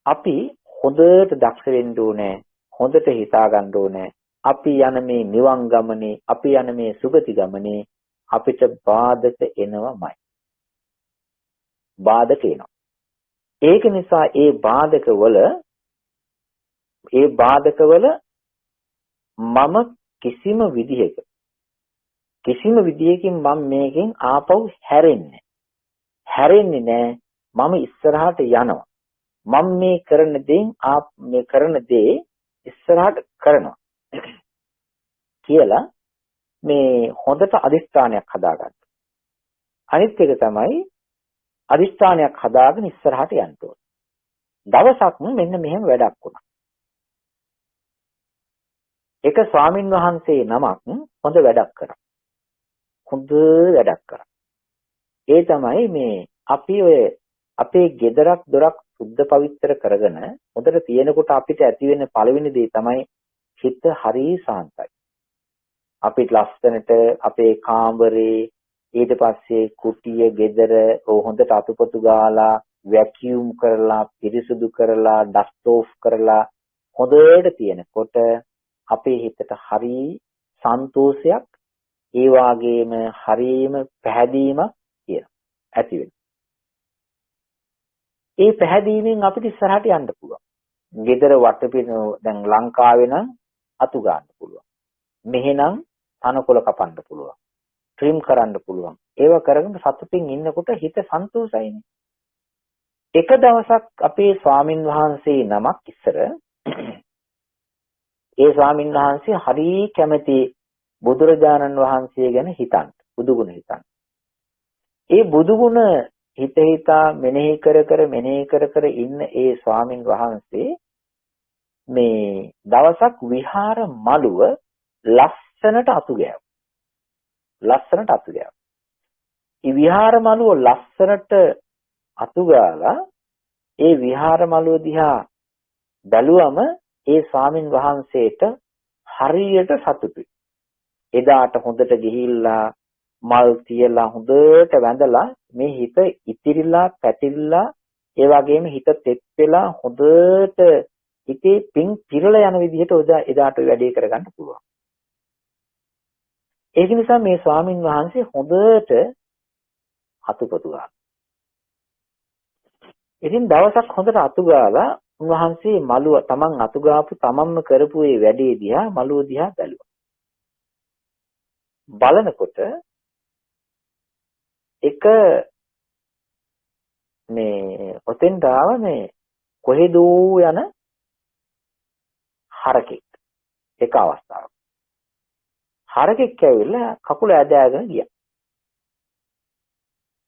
අපි හොඳට දක්ෂ වෙන්න ඕනේ. හොඳට හිතා ගන්න ඕනේ. අපි යන මේ නිවන් ගමනේ, අපි යන මේ සුගති ගමනේ අපිට බාධක එනවමයි. බාධක එනවා. ඒක නිසා ඒ බාධකවල මම කිසිම විදිහකින් මම මේකෙන් ආපහු හැරෙන්නේ නැහැ. මම ඉස්සරහට යනවා. මම මේ කරන දේ ඉස්සරහට කරනවා කියලා මේ හොඳට අදිස්ථානයක් හදාගන්න. අනිත් එක තමයි අදිස්ථානයක් හදාගෙන ඉස්සරහට යන්න ඕනේ. දවසක් මෙන්න මෙහෙම වැඩක් වුණා. එක ස්වාමින් වහන්සේ නමක් හොඳ වැඩක් කරා. ඒ තමයි මේ අපි ඔය අපේ ගෙදරක් දොරක් සුද්ධ පවිත්‍ර කරගෙන හොඳට තියෙනකොට අපිට ඇති වෙන පළවෙනි දේ තමයි හිත හරි සාන්තයි. අපිට ලස්සනට අපේ කාමරේ ඊට පස්සේ කුටිය ගෙදර හොඳට අතුපතු ගාලා වැකියුම් කරලා පිරිසුදු කරලා ඩස්ට් ඕෆ් කරලා හොඳට තියෙනකොට අපේ හිතට හරි සන්තෝෂයක් ඒ වගේම හරිම පැහැදීමක් ඇති වෙනවා. ඒ පැහැදීමෙන් අපිට ඉස්සරහට යන්න පුළුවන්. ගෙදර වටපිට දැන් ලංකාවේ නම් අතු ගන්න පුළුවන්. මෙහෙනම් තනකොළ කපන්න පුළුවන්. ට්‍රිම් කරන්න පුළුවන්. ඒව කරගෙන සතුටින් ඉන්නකොට හිත සන්තෝෂයිනේ. එක දවසක් අපේ ස්වාමින් වහන්සේ නමක් ඉස්සර ඒ ස්වාමින් වහන්සේ හරි කැමති බුදුරජාණන් වහන්සේ ගැන හිතන්න. බුදුගුණ හිතන්න. ඒ බුදුගුණ හිතා මෙනෙහි කර ඉන්න ඒ ස්වාමින් වහන්සේ මේ දවසක් විහාර මළුව ලස්සනට අතු ගෑවා. ඒ විහාර මළුව ලස්සනට අතු ගාලා ඒ විහාර මළුව දිහා බැලුවම ඒ ස්වාමින් වහන්සේට හරියට සතුටුයි. එදාට හොඳට ගිහිල්ලා මල් තියලා හොඳට වැඳලා මේ හිත ඉතිරිලා පැතිරිලා ඒ වගේම හිත තෙත් වෙලා හොඳට හිතේ පිං පිරලා යන විදිහට එදාට වැඩේ කරගන්න පුළුවන්. ඒක නිසා මේ ස්වාමින් වහන්සේ හොඳට අතුපතු ගන්නවා. ඉතින් දවසක් හොඳට අතු ගාලා උන්වහන්සේ මළුව තමන් අතු ගාපු තමන්ම කරපු ඒ වැඩේ දිහා මළුව දිහා බැලුවා. බලනකොට එක මේ ඔතෙන් දාව මේ කොහෙදෝ යන හරකෙක් එක අවස්ථාවක්. හරකෙක් ඇවිල්ලා කකුල ඇදගෙන ගියා.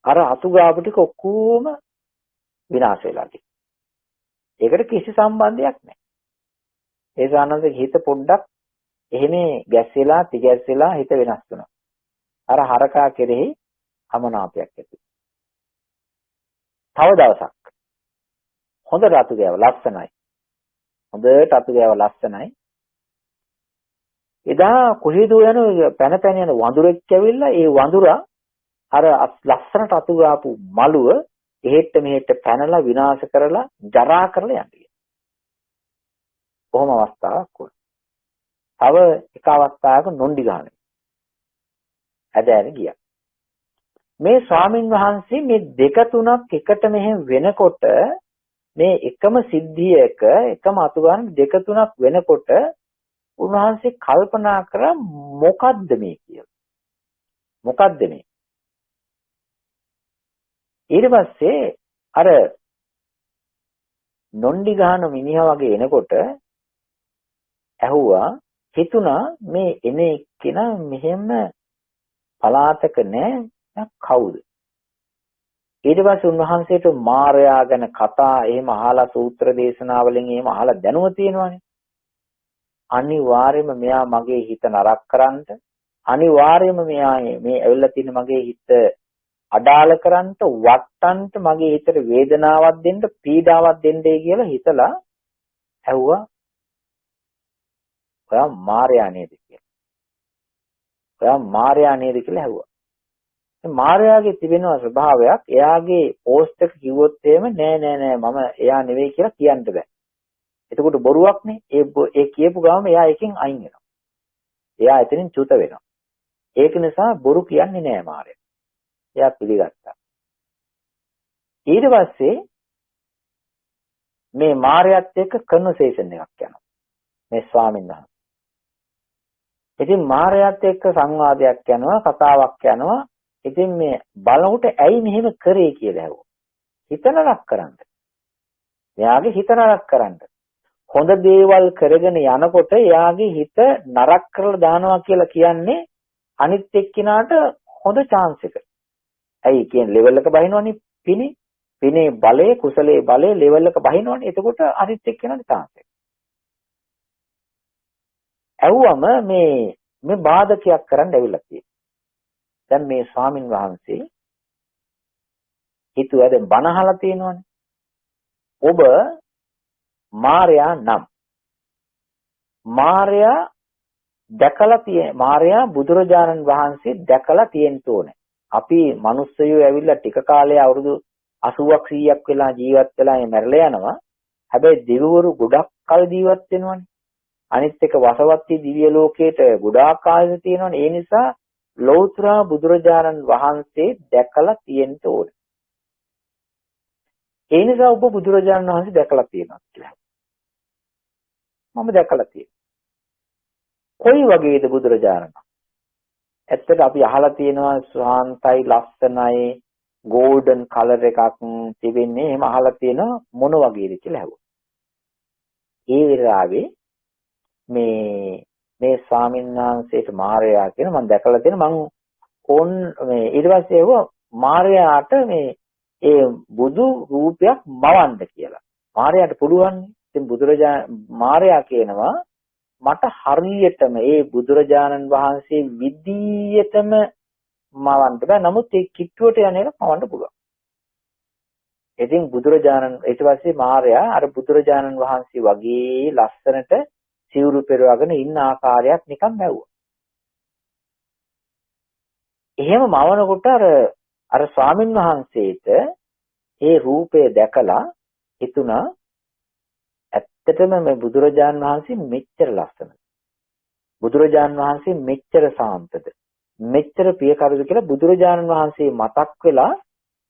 අර අතු ගාපු ටික ඔක්කොම විනාශ වෙලා ගියා. ඒකට කිසි සම්බන්ධයක් නැහැ. ඒ සානන්දගේ හිත පොඩ්ඩක් එහෙම ගැස්සෙලා තිගැස්සෙලා හිත වෙනස් වුණා. අර හරකා කෙරෙහි අමනාපයක් ඇති. තව දවසක් හොඳට අතු ගෑව ලස්සනයි. එදා කොහෙද යන පැන යන වඳුරෙක් ඇවිල්ලා ඒ වඳුරා අර ලස්සනට අතු ගාපු මළුව එහෙට මෙහෙට පැනලා විනාශ කරලා ජරා කරලා යන්නේ. කොහොම අවස්ථාවක් වුණා. තව එක අවස්ථාවක නොණ්ඩි ගහන. ඇදගෙන ගියා. මේ ස්වාමින් වහන්සේ මේ දෙක තුනක් එකට මෙහෙම වෙනකොට මේ එකම සිද්ධියක එකම අතු ගන්න දෙක තුනක් වෙනකොට උන්වහන්සේ කල්පනා කරා මොකද්ද මේ කියලා. මොකද්ද මේ? ඊට පස්සේ අර නොණ්ඩි ගහන මිනිහා වගේ එනකොට ඇහුවා හිතුණා මේ එනේ කෙනා මෙහෙම පලාතක නෑ කවුද? ඊට පස්සේ උන්වහන්සේට මාර්යා ගැන කතා එහෙම අහලා සූත්‍ර දේශනාවලින් එහෙම අහලා දැනුම තියෙනවානේ. අනිවාර්යයෙන්ම මෙයා මගේ හිත නරක කරන්න, අනිවාර්යයෙන්ම මෙයා මේ ඇවිල්ලා තියෙන මගේ හිත අඩාල කරන්න, වට්ටන්ට මගේ හිතට වේදනාවක් දෙන්න, පීඩාවක් දෙන්නයි කියලා හිතලා ඇහුවා. ඔයා මාර්යා නේද කියලා. ඔයා මාර්යා නේද කියලා ඇහුවා. මාර්යාගේ තිබෙන ස්වභාවයක් එයාගේ පෝස්ට් එක කිව්වොත් එහෙම නෑ මම එයා නෙවෙයි කියලා කියන්න බෑ. එතකොට බොරුවක්නේ. ඒ කියපු ගාම එයා එකෙන් අයින් වෙනවා. එයා එතනින් චුත වෙනවා. ඒක නිසා බොරු කියන්නේ නෑ මාර්යා. එයා පිළිගත්තා. ඊට පස්සේ මේ මාර්යාත් එක්ක කන්වර්සේෂන් එකක් යනවා. මේ ස්වාමීන් වහන්සේ. ඉතින් මාර්යාත් එක්ක සංවාදයක් යනවා, කතාවක් යනවා. ඉතින් මේ බලනකොට ඇයි මෙහෙම කරේ කියලා ඇහුවා. හිත නරක කරන්න. එයාගේ හිත නරක කරන්න. හොඳ දේවල් කරගෙන යනකොට එයාගේ හිත නරක කරලා දානවා කියලා කියන්නේ අනිත් එක්කිනාට හොඳ chance එක. ඇයි කියන්නේ ලෙවල් එක බහිනවනේ පිනේ. පිනේ බලය, කුසලයේ බලය ලෙවල් එක බහිනවනේ. එතකොට අනිත් එක්කිනාට chance එක. ඇහුවම මේ බාධකයක් කරන්න ඇවිල්ලා තියෙනවා. දැන් මේ ස්වාමින් වහන්සේ හිතුවා දැන් බණ අහලා තියෙනවනේ. ඔබ මාර්යා නම් මාර්යා බුදුරජාණන් වහන්සේ දැකලා තියෙන්න ඕනේ. අපි මිනිස්සුયો ඇවිල්ලා ටික කාලයක් අවුරුදු 80ක් 100ක් වෙලා ජීවත් වෙලා මැරලා යනවා. හැබැයි දෙවිවරු ගොඩක් කල් ජීවත් වෙනවනේ. අනිත් එක වසවත්ති දිව්‍ය ලෝකේට ගොඩාක් ආයත තියෙනවනේ. ඒ නිසා ලෞතර බුදුරජාණන් වහන්සේ දැකලා තියෙන්න ඕනේ. ඒ නිසා ඔබ බුදුරජාණන් වහන්සේ දැකලා තියෙනවා කියලා. මම දැකලා තියෙනවා. කොයි වගේද බුදුරජාණන්? ඇත්තට අපි අහලා තියෙනවා ශාන්තයි ලස්සනයි ගෝල්ඩන් කලර් එකක් තිබෙන්නේ. එහෙම අහලා තියෙනවා මොන වගේද කියලා ඇහුවා. ඒ වෙලාවේ මේ ස්වාමීන් වහන්සේට මාර්යා කියන මම දැකලා තියෙන මේ ඊට පස්සේ ඇහුවා මාර්යාට ඒ බුදු රූපයක් මවන්න කියලා. මාර්යාට පුළුවන්. ඉතින් මාර්යා කියනවා මට හරියටම ඒ බුදුරජාණන් වහන්සේ විදියටම මවන්න බෑ. නමුත් ඒ කිට්ටුවට යන එක මවන්න පුළුවන්. ඉතින් ඊට පස්සේ මාර්යා අර බුදුරජාණන් වහන්සේ වගේ ලස්සනට සිවුරු පෙරවගෙන ඉන්න ආකාරයක් නිකන් මැව්වා. එහෙම මවනකොට අර ස්වාමින් වහන්සේට ඒ රූපය දැකලා හිතුණා ඇත්තටම මේ බුදුරජාන් වහන්සේ මෙච්චර ලස්සනද? බුදුරජාන් වහන්සේ මෙච්චර සාන්තද? මෙච්චර පියකරුද කියලා බුදුරජාණන් වහන්සේ මතක් වෙලා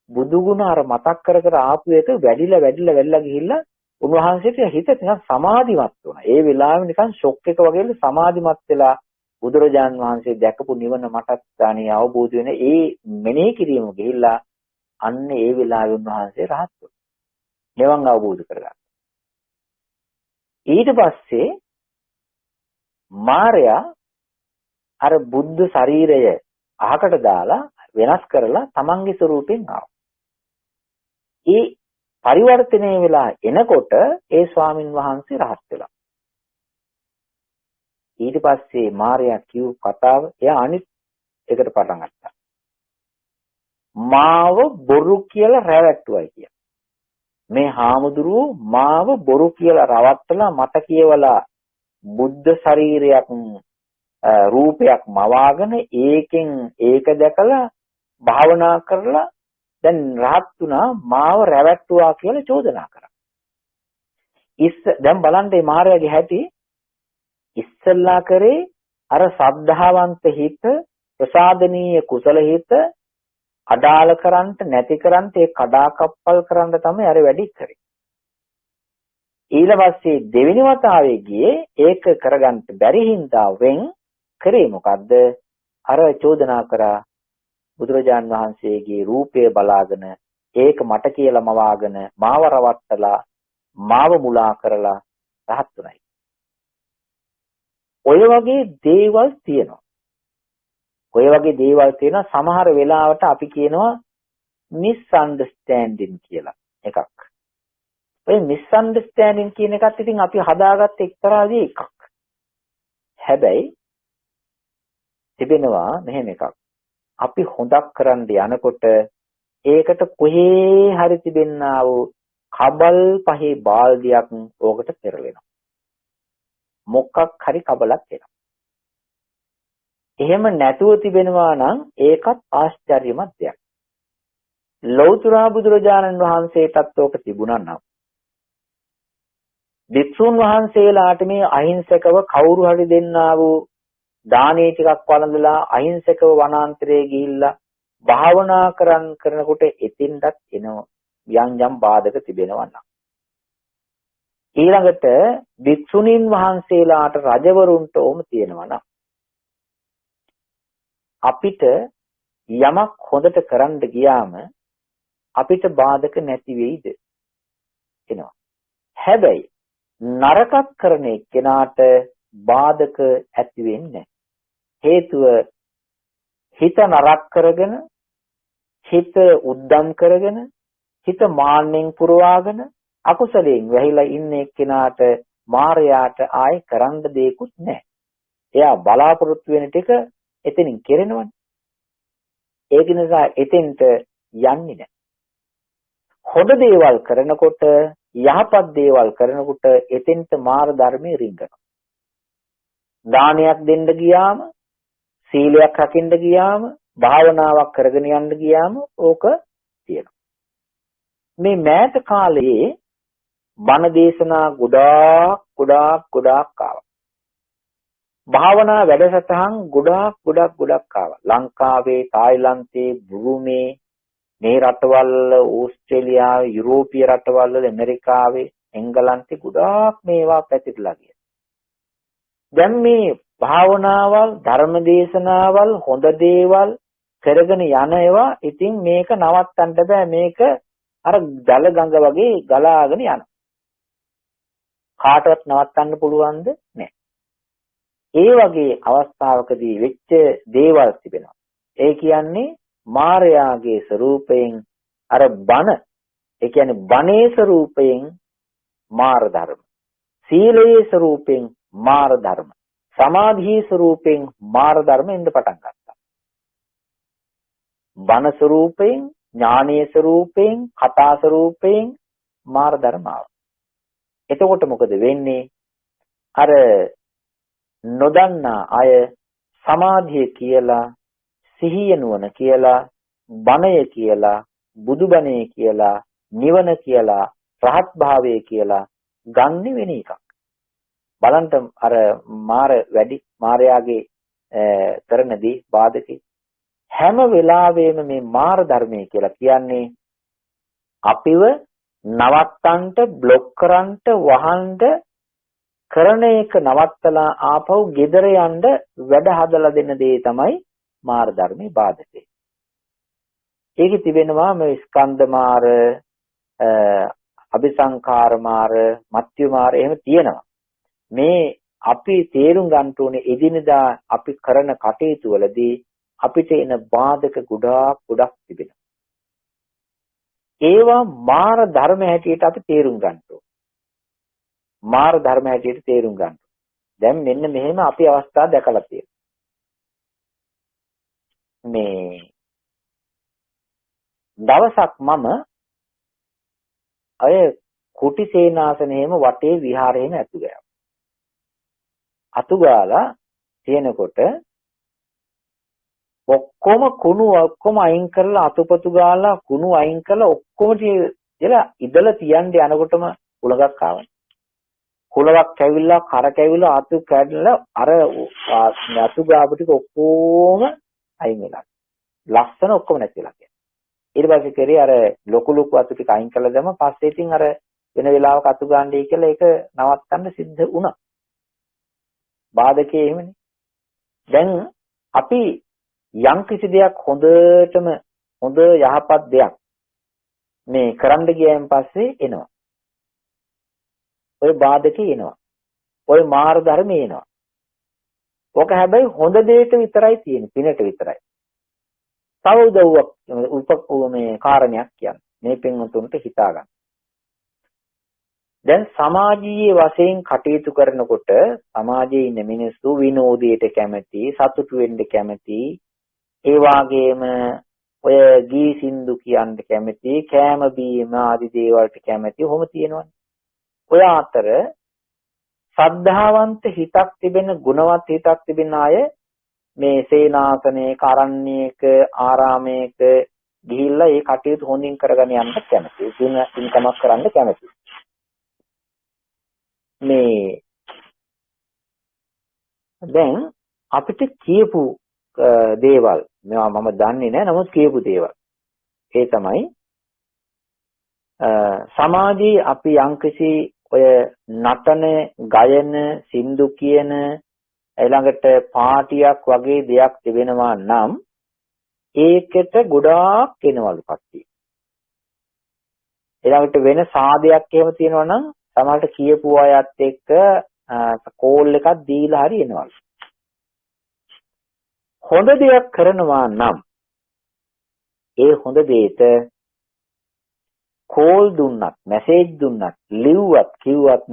බුදු ගුණ අර මතක් කර ආපු එක වැඩිලා ගිහිල්ලා උන්වහන්සේට හිත නිකන් සමාධිමත් වුණා. ඒ වෙලාවෙ නිකන් ෂොක් එක වගේ සමාධිමත් වෙලා බුදුරජාන් වහන්සේ දැකපු නිවන මටත් ධානී අවබෝධ වෙන ඒ මෙනෙහි කිරීම ගිහිල්ලා අන්න ඒ වෙලාවෙ උන්වහන්සේ රහත් වුණා. නිවන් අවබෝධ කරගත්තා. ඊට පස්සේ මාර්යා අර බුද්ධ ශරීරය අහකට දාලා වෙනස් කරලා තමන්ගේ ස්වරූපෙන් ආවා. ඒ පරිවර්තනය වෙලා එනකොට ඒ ස්වාමින් වහන්සේ රහත් වෙලා. ඊට පස්සේ මාර්යා කිව් කතාව එයා අනිත් එකට පටන් ගත්තා. මාව බොරු කියලා රැවට්ටුවයි කියලා. මේ හාමුදුරුවෝ මාව බොරු කියලා රවට්ටලා මට කියවලා බුද්ධ ශරීරයක් රූපයක් මවාගෙන ඒක දැකලා භාවනා කරලා දැන් රහත් වුණා මාව රැවට්ටුවා කියලා චෝදනා කරා. දැන් බලන්න මේ මාර්යාගේ හැටි ඉස්සල්ලා කරේ අර සද්ධාවන්ත හිත ප්‍රසාදනීය කුසල හිත අඩාල කරන්ට නැති කරන්ට ඒ කඩාකප්පල් කරන්න තමයි අර වැඩි කරේ. ඊළ පස්සේ දෙවෙනි වතාවේ ගියේ ඒක කරගන්න බැරි හින්දා වෙන් කරේ මොකද්ද? අර චෝදනා කරා බුදුරජාන් වහන්සේගේ රූපය බලාගෙන ඒක මට කියලා මවාගෙන මාව රවට්ටලා මාව මුලා කරලා රහත් වුණයි. ඔය වගේ දේවල් තියෙනවා. සමහර වෙලාවට අපි කියනවා misunderstanding කියලා එකක්. ඔය misunderstanding කියන එකත් ඉතින් අපි හදාගත්ත එක්තරාදී එකක්. හැබැයි තිබෙනවා මෙහෙම එකක්. අපි හොඳක් කරන්න යනකොට ඒකට කොහේ හරි තිබෙන්නා වූ කබල් පහේ බාල්දියක් ඕකට පෙරලෙනවා. මොකක් හරි කබලක් එනවා. එහෙම නැතුව තිබෙනවා නම් ඒකත් ආශ්චර්යමත් දෙයක්. ලෞතර බුදුරජාණන් වහන්සේටත් ඕක තිබුණා නම් වික්ෂුන් වහන්සේලාට මේ අහිංසකව කවුරු හරි දෙන්නා වූ දානේ ටිකක් වළඳලා අහිංසකව වනාන්තරයේ ගිහිල්ලා භාවනා කරනකොට එතින්ටත් එනවා යම් යම් බාධක තිබෙනවා නම් ඊළඟට වික්ෂුණීන් වහන්සේලාට රජවරුන්ට ඕම තියෙනවා නම් අපිට යමක් හොඳට කරන්න ගියාම අපිට බාධක නැති වෙයිද එනවා. හැබැයි නරකක් කරන එක්කෙනාට බාධක ඇති වෙන්නේ හේතුව හිත නරක කරගෙන හිත උද්දම් කරගෙන හිත මාන්නෙන් පුරවාගෙන අකුසලයෙන් වැහිලා ඉන්න එක්කෙනාට මායයට ආයේ කරන්න දෙයක්වත් නැහැ. එයා බලාපොරොත්තු වෙන ටික එතනින් කෙරෙනවනේ. ඒක නිසා එතෙන්ට යන්නේ නැහැ. හොඳ දේවල් කරනකොට යහපත් දේවල් කරනකොට එතෙන්ට මාර ධර්මයේ රිංගනවා. දානයක් දෙන්න ගියාම, සීලයක් රකින්න ගියාම, භාවනාවක් කරගෙන යන්න ගියාම ඕක තියෙනවා. මේ මෑත කාලයේ බණ දේශනා ගොඩාක් ආවා. භාවනා වැඩසටහන් ගොඩාක් ආවා. ලංකාවේ, තායිලන්තේ, බුරුමේ, මේ රටවල් ඕස්ට්‍රේලියාවේ, යුරෝපීය රටවල් වල, ඇමරිකාවේ, එංගලන්තේ ගොඩාක් මේවා පැතිරලා ගියා. දැන් මේ භාවනාවල්, ධර්ම දේශනාවල්, හොඳ දේවල් කරගෙන යන ඒවා ඉතින් මේක නවත්තන්න බෑ. මේක අර ජල ගඟ වගේ ගලාගෙන යනවා. කාටවත් නවත්තන්න පුළුවන්ද? නැහැ. ඒ වගේ අවස්ථාවකදී වෙච්ච දේවල් තිබෙනවා. ඒ කියන්නේ මායාගේ ස්වરૂපයෙන් අර බණ, ඒ කියන්නේ බණේ ස්වરૂපයෙන් මාර ධර්ම, සීලයේ ස්වરૂපයෙන් මාර ධර්ම, සමාධියේ ස්වરૂපයෙන් මාර ධර්ම එන්න පටන් ගත්තා. බණ ස්වરૂපයෙන්, ඥානීය ස්වરૂපයෙන්, කතා ස්වરૂපයෙන් මාර ධර්ම ආවා. එතකොට මොකද වෙන්නේ? අර නොදන්නා අය සමාධිය කියලා, සිහිය නුවණ කියලා, බණය කියලා, බුදුබණය කියලා, නිවන කියලා, රහත් භාවය කියලා ගන්න වෙන එකක්. බලන්න අර මාර වැඩි මායාගේ කරනදී බාධකේ හැම වෙලාවෙම මේ මාර ධර්මයේ කියලා කියන්නේ අපිව නවත්තන්ට, બ્લોක් කරන්ට, වහන්න කරන එක නවත්තලා ආපහු ගෙදර යන්න වැඩ හදලා දෙන දේ තමයි මාර ධර්මයේ බාධකේ. ඒකේ තිබෙනවා මේ ස්කන්ධ මාර, අபிසංකාර මාර, මත්ත්‍ය මාර එහෙම තියෙනවා. මේ අපි තේරුම් ගන්න ඕනේ එදිනදා අපි කරන කටයුතු වලදී අපිට එන බාධක ගොඩක් තිබෙනවා. ඒවා මාර ධර්ම හැටියට අපි තේරුම් ගන්න ඕනේ. මාර ධර්ම හැටියට තේරුම් ගන්න. දැන් මෙන්න මෙහෙම අපි අවස්ථා දැකලා තියෙනවා. මේ දවසක් මම අය කුටි සේනාසනෙම වටේ විහාරේම ඇතු ගියා. අතු ගාලා තියෙනකොට ඔක්කොම අයින් කරලා අතුපතු ගාලා කුණු අයින් කරලා ඔක්කොම තියලා ඉදලා තියන්න යනකොටම කුලගක් ආවා. කුලගක් කැවිලා කර කැවිලා අතු කැඩලා අර අතු ගාපු ටික ඔක්කොම අයින් වෙලා. ලස්සන ඔක්කොම නැතිලා ගියා. ඊට පස්සේ කරේ අර ලොකු අතු ටික අයින් කළා දැම්ම පස්සේ ඉතින් අර වෙන වෙලාවක අතු ගන්නයි කියලා ඒක නවත්තන්න සිද්ධ වුණා. බාධකේ එහෙමනේ. දැන් අපි යම් කිසි දෙයක් හොඳටම හොඳ යහපත් දෙයක් මේ කරන්න ගියයින් පස්සේ එනවා. ඔය බාධකේ එනවා. ඔය මාර ධර්මේ එනවා. ඔක හැබැයි හොඳ දෙයට විතරයි තියෙන්නේ, පිනට විතරයි. තව උදව්වක් මේ කාරණයක් කියන්නේ. මේ පින්වතුන්ට හිතා ගන්න. දැන් සමාජීය වශයෙන් කටයුතු කරනකොට සමාජයේ ඉන්න මිනිස්සු විනෝදයට කැමති, සතුටු වෙන්න කැමති, ඒ වගේම ඔය ගී සින්දු කියන්න කැමති, කෑම බීම ආදී දේවල්ට කැමති, ඔහොම තියෙනවනේ. ඔය අතර සද්ධාවන්ත හිතක් තිබෙන, ගුණවත් හිතක් තිබෙන අය මේ සේනාසනයක, අරණ්‍යයක, ආරාමයක ගිහිල්ලා ඒ කටයුතු හොඳින් කරගෙන යන්න කැමති. පින්කමක් කරන්න කැමති. මේ දැන් අපිට කියපු දේවල් මේවා මම දන්නේ නැහැ, නමුත් කියපු දේවල් ඒ තමයි සමාජයේ අපි යම්කිසි ඔය නටන, ගයන, සින්දු කියන ඊළඟට පාටියක් වගේ දෙයක් තිබෙනවා නම් ඒකට ගොඩාක් එනවලු කට්ටිය. ඊළඟට වෙන සාදයක් එහෙම තියෙනවා නම් සමහරට කියපු අයත් එක්ක කෝල් එකක් දීලා හරි එනවලු. හොඳ දෙයක් කරනවා නම් ඒ හොඳ දෙයට කෝල් දුන්නත්, මැසේජ් දුන්නත්, ලිව්වත් කිව්වත්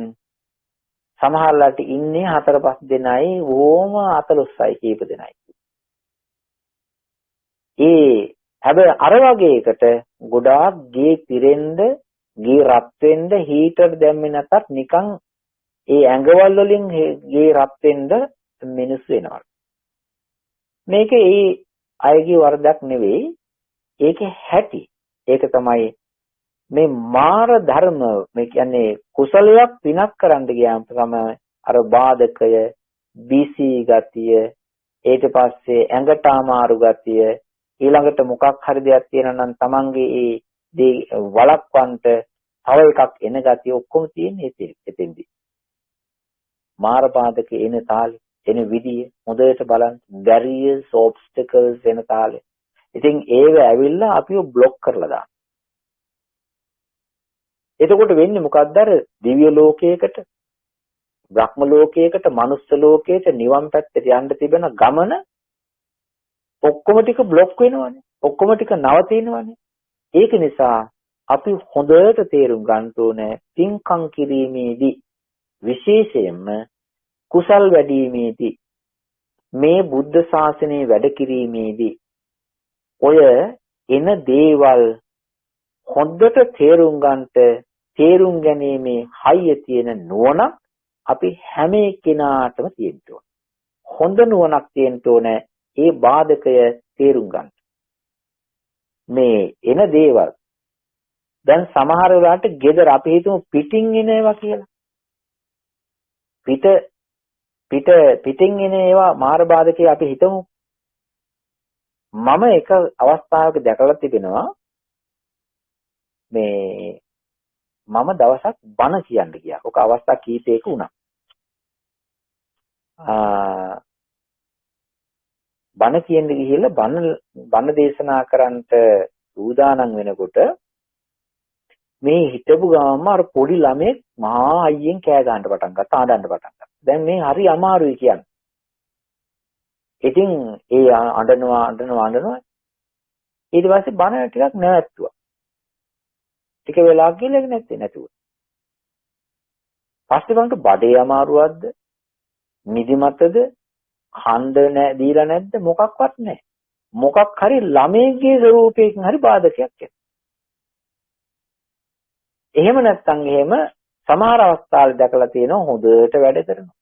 සමහරලාට ඉන්නේ 4-5 දෙනයි, ඕම 14යි කීප දෙනයි. හැබැයි අර වගේ එකට ගොඩාක් ගේ පිරෙන්න, ගේ රත් වෙන්න, හීටර් දැම්මේ නැතත් නිකන් ඒ ඇඟවල් වලින් ගේ රත් වෙන්න මිනිස්සු එනවා. මේක ඒ අයගේ වරදක් නෙවෙයි. ඒකේ හැටි. ඒක තමයි මේ මාර ධර්ම, මේ කියන්නේ කුසලයක් පිනක් කරන්න ගියාම තමයි අර බාධකය, බීසී ගතිය, ඊට පස්සේ ඇඟට අමාරු ගතිය, ඊළඟට මොකක් හරි දෙයක් තියෙනවා නම් Tamange ඒ දේ වළක්වන්නට තව එකක් එන ගතිය ඔක්කොම තියෙන්නේ එතෙන්දී. මාර බාධක එන තාලේ, එන විදිය හොඳට බලන්න. barriers, obstacles එන තාලේ. ඉතින් ඒව ඇවිල්ලා අපිව બ્લોක් කරලා දානවා. එතකොට වෙන්නේ මොකක්ද? අර දිව්‍ය ලෝකයකට, බ්‍රහ්ම ලෝකයකට, මනුස්ස ලෝකයට, නිවන් පැත්තට යන්න තිබෙන ගමන ඔක්කොම ටික બ્લોක් වෙනවනේ. ඔක්කොම ටික නවතිනවනේ. ඒක නිසා අපි හොඳට තේරුම් ගන්න ඕනේ පින්කම් කිරීමේදී, විශේෂයෙන්ම කුසල් වැඩිීමේදී, මේ බුද්ධ ශාසනය වැඩ කිරීමේදී ඔය එන දේවල් හොඳට තේරුම් ගන්නට, තේරුම් ගැනීමේ හයිය තියෙන නුවණ අපි හැම කෙනාටම තියෙන්න ඕන. හොඳ නුවණක් තියෙන්න ඕනේ ඒ බාධකය තේරුම් ගන්න. මේ එන දේවල් දැන් සමහර වෙලාවට ගෙදර අපි හිතමු පිටින් එන ඒවා කියලා. පිටින් එන ඒවා මාර බාධකේ අපි හිතමු. මම එක අවස්ථාවක දැකලා තිබෙනවා මේ මම දවසක් බණ කියන්න ගියා. ඔක අවස්ථා කීපයක වුණා. බණ කියන්න ගිහිල්ලා බණ දේශනා කරන්නට සූදානම් වෙනකොට මේ හිටපු ගාමම අර පොඩි ළමෙක් මහා අයියෙන් කෑ ගන්න පටන් ගත්තා, ආඩන්න පටන් ගත්තා. දැන් මේ හරි අමාරුයි කියන්නේ. ඉතින් ඒ අඬනවා. ඊට පස්සේ බණ ටිකක් නැවැත්තුවා. ටික වෙලාවක් ගිහලා නැතුව. පස්සේ බලනකොට බඩේ අමාරුවක්ද, නිදිමතද, ඛණ්ඩ දීලා නැද්ද, මොකක්වත් නැහැ. මොකක් හරි ළමයේ ස්වරූපයකින් හරි බාධකයක් එනවා. එහෙම නැත්නම් එහෙම සමහර අවස්ථාවල් දැකලා තියෙනවා හොඳට වැඩ කරනවා.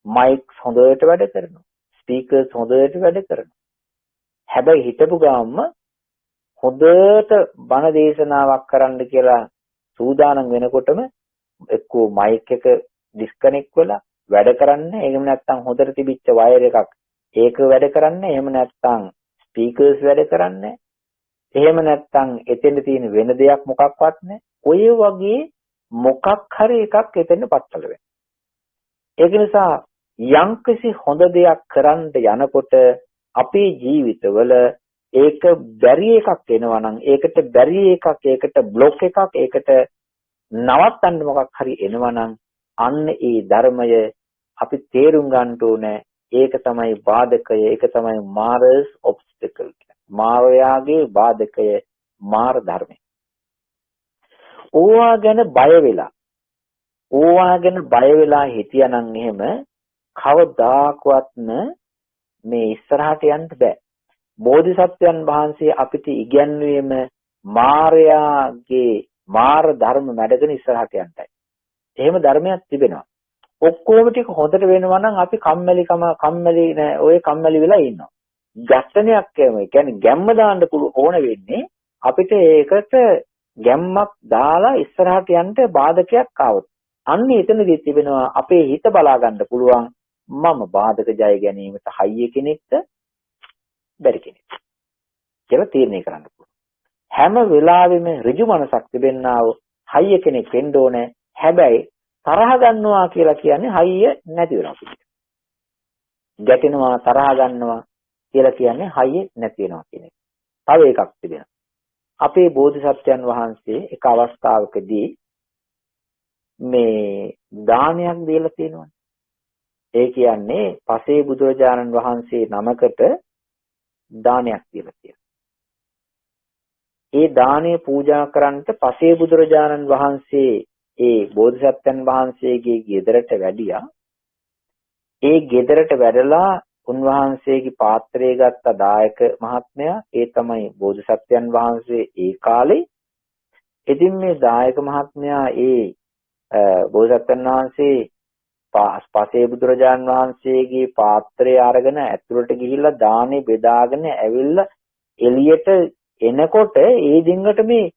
මයික්ස් හොඳට වැඩ කරනවා. ස්පීකර්ස් හොඳට වැඩ කරනවා. හැබැයි හිටපු ගාමම හොඳට බණ දේශනාවක් කරන්න කියලා සූදානම් වෙනකොටම එක්කෝ මයික් එක ඩිස්කනෙක්ට් වෙලා වැඩ කරන්නේ. එහෙම නැත්නම් හොඳට තිබිච්ච වයර් එකක් ඒක වැඩ කරන්නේ. එහෙම නැත්නම් ස්පීකර්ස් වැඩ කරන්නේ. එහෙම නැත්නම් එතෙන්ද තියෙන වෙන දෙයක් මොකක්වත් නැහැ. ඔය වගේ මොකක් හරි එකක් එතෙන්ද පත්තල වෙනවා. ඒක නිසා යම්කිසි හොඳ දෙයක් කරන්න යනකොට අපේ ජීවිතවල ඒක බැරි එකක් එනවා නම්, ඒකට බැරි එකක්, ඒකට બ્લોක් එකක්, ඒකට නවත්තන්න මොකක් හරි එනවා නම් අන්න ඒ ධර්මය අපි තේරුම් ගන්න ඕනේ. ඒක තමයි බාධකය, ඒක තමයි මාරස් ඔබ්ස්ටකල්. මායාවේ බාධකය මාර ධර්මය. ඕවා ගැන බය වෙලා හිටියානම් එහෙම කවදාකවත්ම මේ ඉස්සරහට යන්න බෑ. බෝධිසත්වයන් වහන්සේ අපිට ඉගැන්වීම මායාගේ මාර ධර්ම මැඩගෙන ඉස්සරහට යන්නයි. එහෙම ධර්මයක් තිබෙනවා. ඔක්කොම ටික හොඳට වෙනවා නම් අපි කම්මැලි වෙලා ඉන්නවා. ගැටණයක් කියන්නේ ගැම්ම දාන්න ඕන වෙන්නේ අපිට ඒකට ගැම්මක් දාලා ඉස්සරහට යන්න බාධකයක් ආවොත්. අන්න එතනදී තිබෙනවා අපේ හිත බලා ගන්න පුළුවන් මම බාධක ජය ගැනීමට හයිය කෙනෙක්ද බැරි කෙනෙක්ද කියලා තීරණය කරන්න පුළුවන්. හැම වෙලාවෙම ඍජු මනසක් තිබෙන්නා වූ හයිය කෙනෙක් වෙන්න ඕනේ. හැබැයි තරහ ගන්නවා කියලා කියන්නේ හයිය නැති වෙනවා කියන එක. ගැටෙනවා තරහ ගන්නවා කියලා කියන්නේ හයිය නැති වෙනවා කියන එක. තව එකක් තිබෙනවා. අපේ බෝධිසත්වයන් වහන්සේ එක අවස්ථාවකදී මේ දානයක් දීලා තියෙනවා. ඒ කියන්නේ පසේ බුදුරජාණන් වහන්සේ නමකට දානයක් දීලා තියෙනවා. ඒ දානය පූජා කරන්නට පසේ බුදුරජාණන් වහන්සේ ඒ බෝධිසත්වයන් වහන්සේගේ ගෙදරට වැඩියා. ඒ ගෙදරට වැඩලා උන්වහන්සේගේ පාත්‍රය ගත්ත දායක මහත්මයා ඒ තමයි බෝධිසත්වයන් වහන්සේ ඒ කාලේ. ඉතින් මේ දායක මහත්මයා ඒ බෝධිසත්වයන් වහන්සේ පසේ බුදුරජාන් වහන්සේගේ පාත්‍රය අරගෙන ඇතුළට ගිහිල්ලා දානේ බෙදාගෙන ඇවිල්ලා එළියට එනකොට ඒ දින්ගට මේ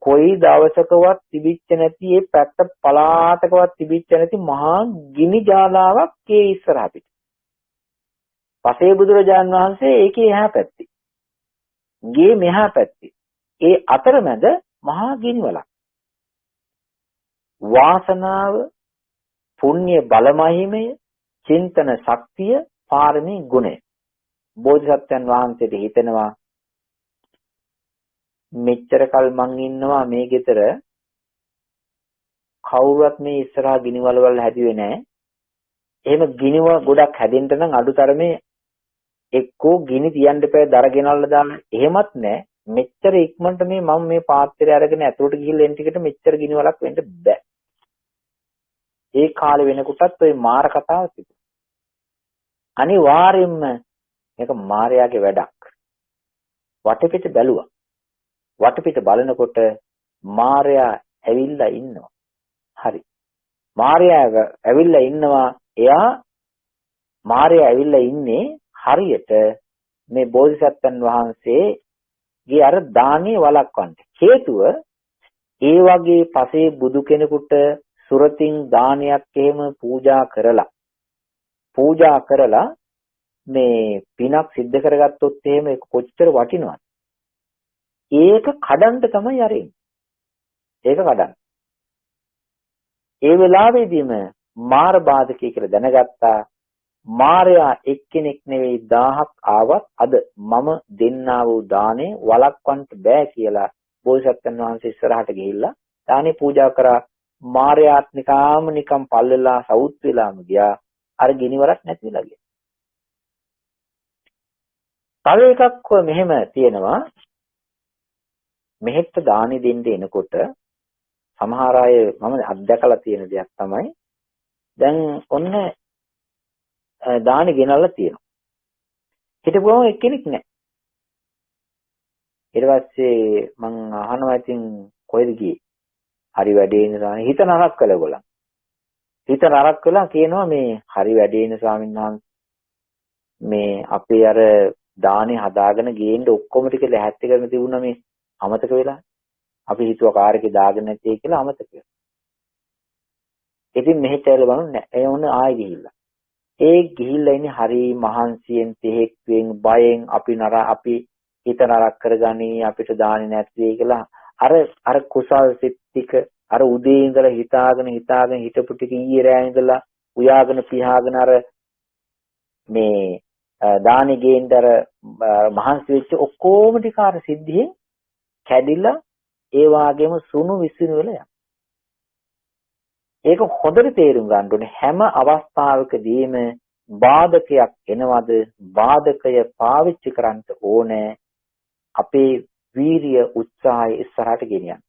කොයි දවසකවත් තිබිච්ච නැති ඒ පැත්ත පලාතකවත් තිබිච්ච නැති මහා ගිනි ජාලාවක් ඒ ඉස්සරහ පිට. පසේ බුදුරජාන් වහන්සේ ඒකේ එහා පැත්තේ. ගේ මෙහා පැත්තේ. ඒ අතරමැද මහා ගිනිවලක්. වාසනාව, පුණ්‍ය බලමහිමය, චින්තන ශක්තිය, පාරමී ගුණය. බෝධිසත්වයන් වහන්සේට හිතෙනවා මෙච්චර කල් මං ඉන්නවා මේ ගෙදර කවුරුත් මේ ඉස්සරහා ගිනිවල වල හැදුවේ නැහැ. එහෙම ගිනිවල ගොඩක් හැදෙන්න නම් අඩුතරමේ එක්කෝ ගිනි තියන්න එපා දර ගෙනල්ලා දාන්න. එහෙමත් නැහැ. මෙච්චර ඉක්මනට මම මේ පාත්‍රය අරගෙන ඇතුළට ගිහිල්ලා එන ටිකට මෙච්චර ගිනිවලක් වෙන්න බෑ. ඒ කාලේ වෙනකොටත් ওই මාර කතාව තිබුණා. අනිවාර්යයෙන්ම මේක මායාවේ වැඩක්. වටපිට බැලුවා. වටපිට බලනකොට මාර්යා ඇවිල්ලා ඉන්නවා. හරි. මාර්යා ඇවිල්ලා ඉන්නවා. එයා මාර්යා ඇවිල්ලා ඉන්නේ හරියට මේ බෝධිසත්වයන් වහන්සේගේ අර දානේ වළක්වන්න. හේතුව ඒ වගේ පසේ බුදු කෙනෙකුට සුරතින් දානයක් එහෙම පූජා කරලා මේ පිනක් සිද්ධ කරගත්තොත් එහෙම ඒක කොච්චර වටිනවද? ඒක කඩන්න තමයි යරින්නේ. ඒක කඩන්න. ඒ වෙලාවේදීම මාර බාධකයි කියලා දැනගත්තා. මාරයා එක්කෙනෙක් නෙවෙයි 1000ක් ආවත් අද මම දෙන්නා වූ දානේ වළක්වන්න බෑ කියලා බෝසත්යන් වහන්සේ ඉස්සරහට ගිහිල්ලා දානේ පූජා කරා. මාරයාත් නිකම් පල්ලෙලා සවුත් වෙලාම ගියා. අර ගිනිවරක් නැති වෙලා ගියා. තව එකක් මෙහෙම තියෙනවා. මෙහෙත් දානි දෙන්න එනකොට සමහර අය මම අත්දැකලා තියෙන දෙයක් තමයි දැන් ඔන්න දානි ගෙනල්ලා තියෙනවා. හිටපුවම එක්කෙනෙක් නැහැ. ඊට පස්සේ මං අහනවා ඉතින් කොහෙද ගියේ? හරි වැඩේ ඉන්න ස්වාමීන් හිත නරක කළා ගොල්ලන්. හිත නරක කළා කියනවා මේ හරි වැඩේ ඉන්න ස්වාමීන් වහන්සේ මේ අපේ අර දානි හදාගෙන ගේන්න ඔක්කොම ටික ලැහැත්ති කරන තිබුණා මේ අමතක වෙලා. අපි හිතුවා කාර් එකේ දාගෙන නැtei කියලා අමතක වෙලා. ඉතින් මෙහෙට ඇවිල්ලා බලන්න ඒ වුණ ආයෙ ගිහිල්ලා. ඒ ගිහිල්ලා ඉන්නේ හරි මහන්සියෙන් තෙහෙක්වෙන් බයෙන් අපි හිත නරක කරගනි අපිට දාන්නේ නැති කියලා අර කුසල් සිත් ටික අර උදේ ඉඳලා හිතාගෙන හිටපු ටික ඊයේ රෑ ඉඳලා උයාගෙන පියාගෙන අර මේ දානි ගේන්න අර මහන්සි වෙච්ච ඔක්කොම ටික අර සිද්ධියෙන් කැඩිලා ඒ වාගේම සුණු විසිනු වෙලා යනවා. ඒක හොඳට තේරුම් ගන්න ඕනේ හැම අවස්ථාවකදීම බාධකයක් එනවද? බාධකය පාවිච්චි කරන්න ඕනේ අපේ වීරිය උත්සාහය ඉස්සරහට ගෙනියන්න.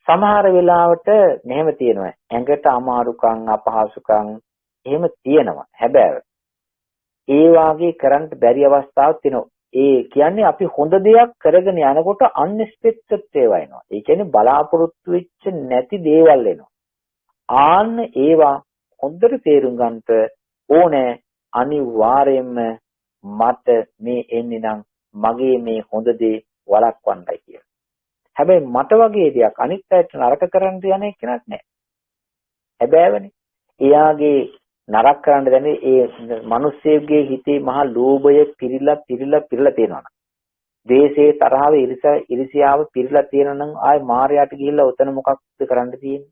සමහර වෙලාවට මෙහෙම තියෙනවා. ඇඟට අමාරුකම් අපහසුකම් එහෙම තියෙනවා. හැබැයි ඒ වාගේ කරන්න බැරි අවස්ථාවක් තියෙනවා. ඒ කියන්නේ අපි හොඳ දෙයක් කරගෙන යනකොට අන්එක්ස්පෙක්ටඩ් ඒවා එනවා. ඒ කියන්නේ බලාපොරොත්තු වෙච්ච නැති දේවල් එනවා. ආන්න ඒවා හොඳට තේරුම් ගන්නට ඕනේ. අනිවාර්යයෙන්ම මට මේ එන්නේ නම් මගේ මේ හොඳ දේ වළක්වන්නයි කියලා. හැබැයි මට වගේ දෙයක් අනිත් පැයට නරක කරන්න යන කෙනෙක් නැහැ. හැබැයිවනේ එයාගේ නරක කරන්න දැනේ ඒ මිනිස්සෙගේ හිතේ මහා ලෝභය පිරීලා තියෙනවා. ද්වේෂයේ තරහව ඉරිසියාව පිරීලා තියෙනවා නම් ආයේ මායයට ගිහිල්ලා උතන මොකක්ද කරන්න තියෙන්නේ?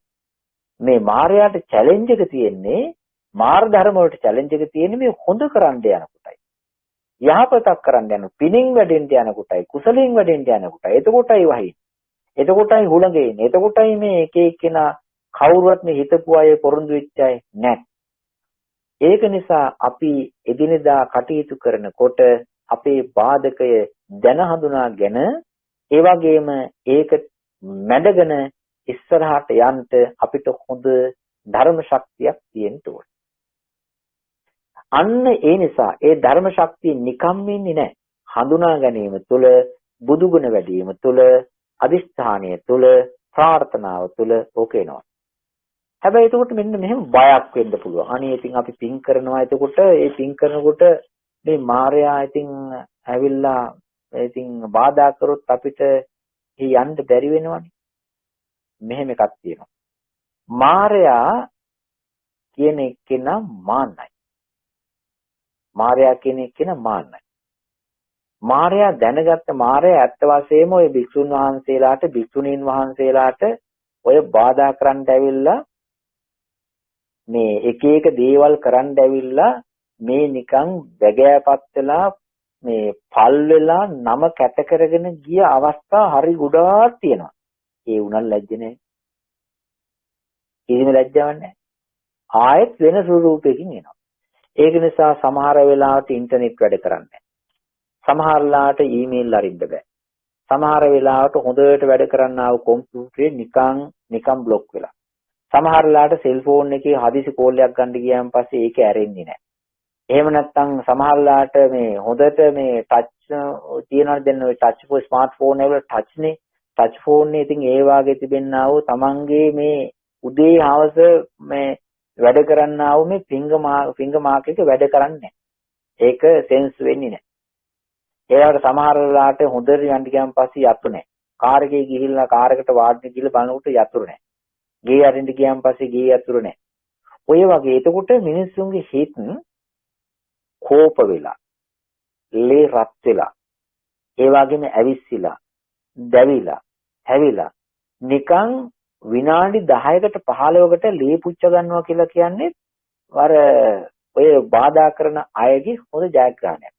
මේ මායයට චැලෙන්ජ් එක තියෙන්නේ මාර්ග ධර්ම වලට චැලෙන්ජ් එක තියෙන්නේ මේ හොඳ කරන්න යන කොටයි. යහපතක් කරන්න යන පිණින් වැඩෙන්න යන කොටයි කුසලින් වැඩෙන්න යන කොටයි. එතකොටයි වහි. එතකොටයි හුළඟේන්නේ. එතකොටයි මේ එක එක්කෙනා කවුරුවත් මේ හිතපු අය පොරොන්දු වෙච්ච අය නැහැ. ඒක නිසා අපි එදිනෙදා කටයුතු කරනකොට අපේ බාධකය දැන හඳුනාගෙන ඒ වගේම ඒක මැඩගෙන ඉස්සරහට යන්න අපිට හොඳ ධර්ම ශක්තියක් තියෙන්න ඕනේ. අන්න ඒ නිසා ඒ ධර්ම ශක්තිය නිකම්ම ඉන්නේ නැහැ. හඳුනා ගැනීම තුළ බුදුගුණ වැඩි වීම තුළ අදිස්ථානය තුළ ප්‍රාර්ථනාව තුළ ඕකේනවා. හැබැයි එතකොට මෙන්න මෙහෙම බයක් වෙන්න පුළුවන්. අනේ ඉතින් අපි පින් කරනවා. එතකොට ඒ පින් කරනකොට මේ මායя ඉතින් ඇවිල්ලා ඉතින් බාධා කරොත් අපිට යන්න බැරි වෙනවනේ. මෙහෙම එකක් තියෙනවා. මායя කියන එක්කෙනා මාන්නයි. මායя කියන එක්කෙනා මාන්නයි. මායя දැනගත්ත මායя ඇත්ත වශයෙන්ම ওই භික්ෂුන් වහන්සේලාට භික්ෂුණීන් වහන්සේලාට ඔය බාධා කරන්න ඇවිල්ලා මේ එක එක දේවල් කරන්න ඇවිල්ලා මේ නිකන් වැගෑපත් වෙලා මේ පල් වෙලා නම කැට කරගෙන ගිය අවස්ථා හරි ගොඩාක් තියෙනවා. ඒ උනල් ලැජ්ජ නැහැ. කිසිම ලැජ්ජාවක් නැහැ. ආයෙත් වෙන ස්වරූපයකින් එනවා. ඒක නිසා සමහර වෙලාවට ඉන්ටර්නෙට් වැඩ කරන්නේ නැහැ. සමහර වෙලාවට ඊමේල් අරින්න බෑ. සමහර වෙලාවට හොඳට වැඩ කරන්නා වූ කම්පියුටරේ නිකන් બ્લોක් වෙලා. සමහර වෙලාවට සෙල්ෆෝන් එකේ හදිසි කෝල් එකක් ගන්න ගියාන් පස්සේ ඒක ඇරෙන්නේ නැහැ. එහෙම නැත්නම් සමහර වෙලාවට මේ හොඳට මේ ටච් තියනවා දැන් ඔය ටච් ෆෝන් ස්මාර්ට්ෆෝන් වල ටච්නේ ටච් ෆෝන් එක ඉතින් ඒ වාගේ තිබෙන්නා වූ තමන්ගේ මේ උදේ හවස මේ වැඩ කරන්නා වූ මේ ෆිංගර් මාක් එක වැඩ කරන්නේ නැහැ. ඒක සෙන්ස් වෙන්නේ නැහැ. ඒවට සමහර වෙලාවට හොඳට යන්න ගියාන් පස්සේ යතු නැහැ. කාර් එකේ ගිහිල්ලා කාර් එකට වාඩි ගිහලා බලනකොට යතුරු නැහැ. ගේ අරින්න ගියාන් පස්සේ ගේ යතුරු නැහැ. ඔය වගේ එතකොට මිනිස්සුන්ගේ හිත කෝප වෙලා, ලේ රත් වෙලා, ඒ වගේම ඇවිස්සිලා, දැවිලා, හැවිලා නිකන් විනාඩි 10කට 15කට ලේ පුච්ච ගන්නවා කියලා කියන්නේ අර ඔය බාධා කරන අයගේ හොඳ ජයග්‍රහණයක්.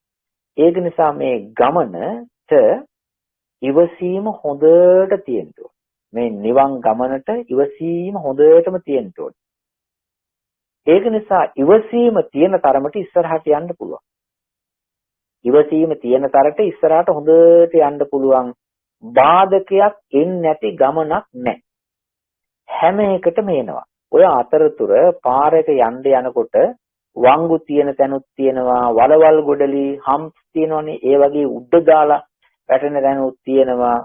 ඒක නිසා මේ ගමනට ඉවසීම හොඳට තියෙන්න ඕනේ. මේ නිවන් ගමනට ඉවසීම හොඳටම තියෙන්න ඕනේ. ඒක නිසා ඉවසීම තියෙන තරමට ඉස්සරහට යන්න පුළුවන්. ඉවසීම තියෙන තරමට ඉස්සරහට හොඳට යන්න පුළුවන්. බාධකයක් එන්නේ නැති ගමනක් නැහැ. හැම එකටම එනවා. ඔය අතරතුර පාරක යනකොට වංගු තියෙන තැනුත් තියෙනවා, වලවල් ගොඩලි හම්ස් තියෙනවනේ. ඒ වගේ උඩ දාලා වැටෙන තැනුත් තියෙනවා.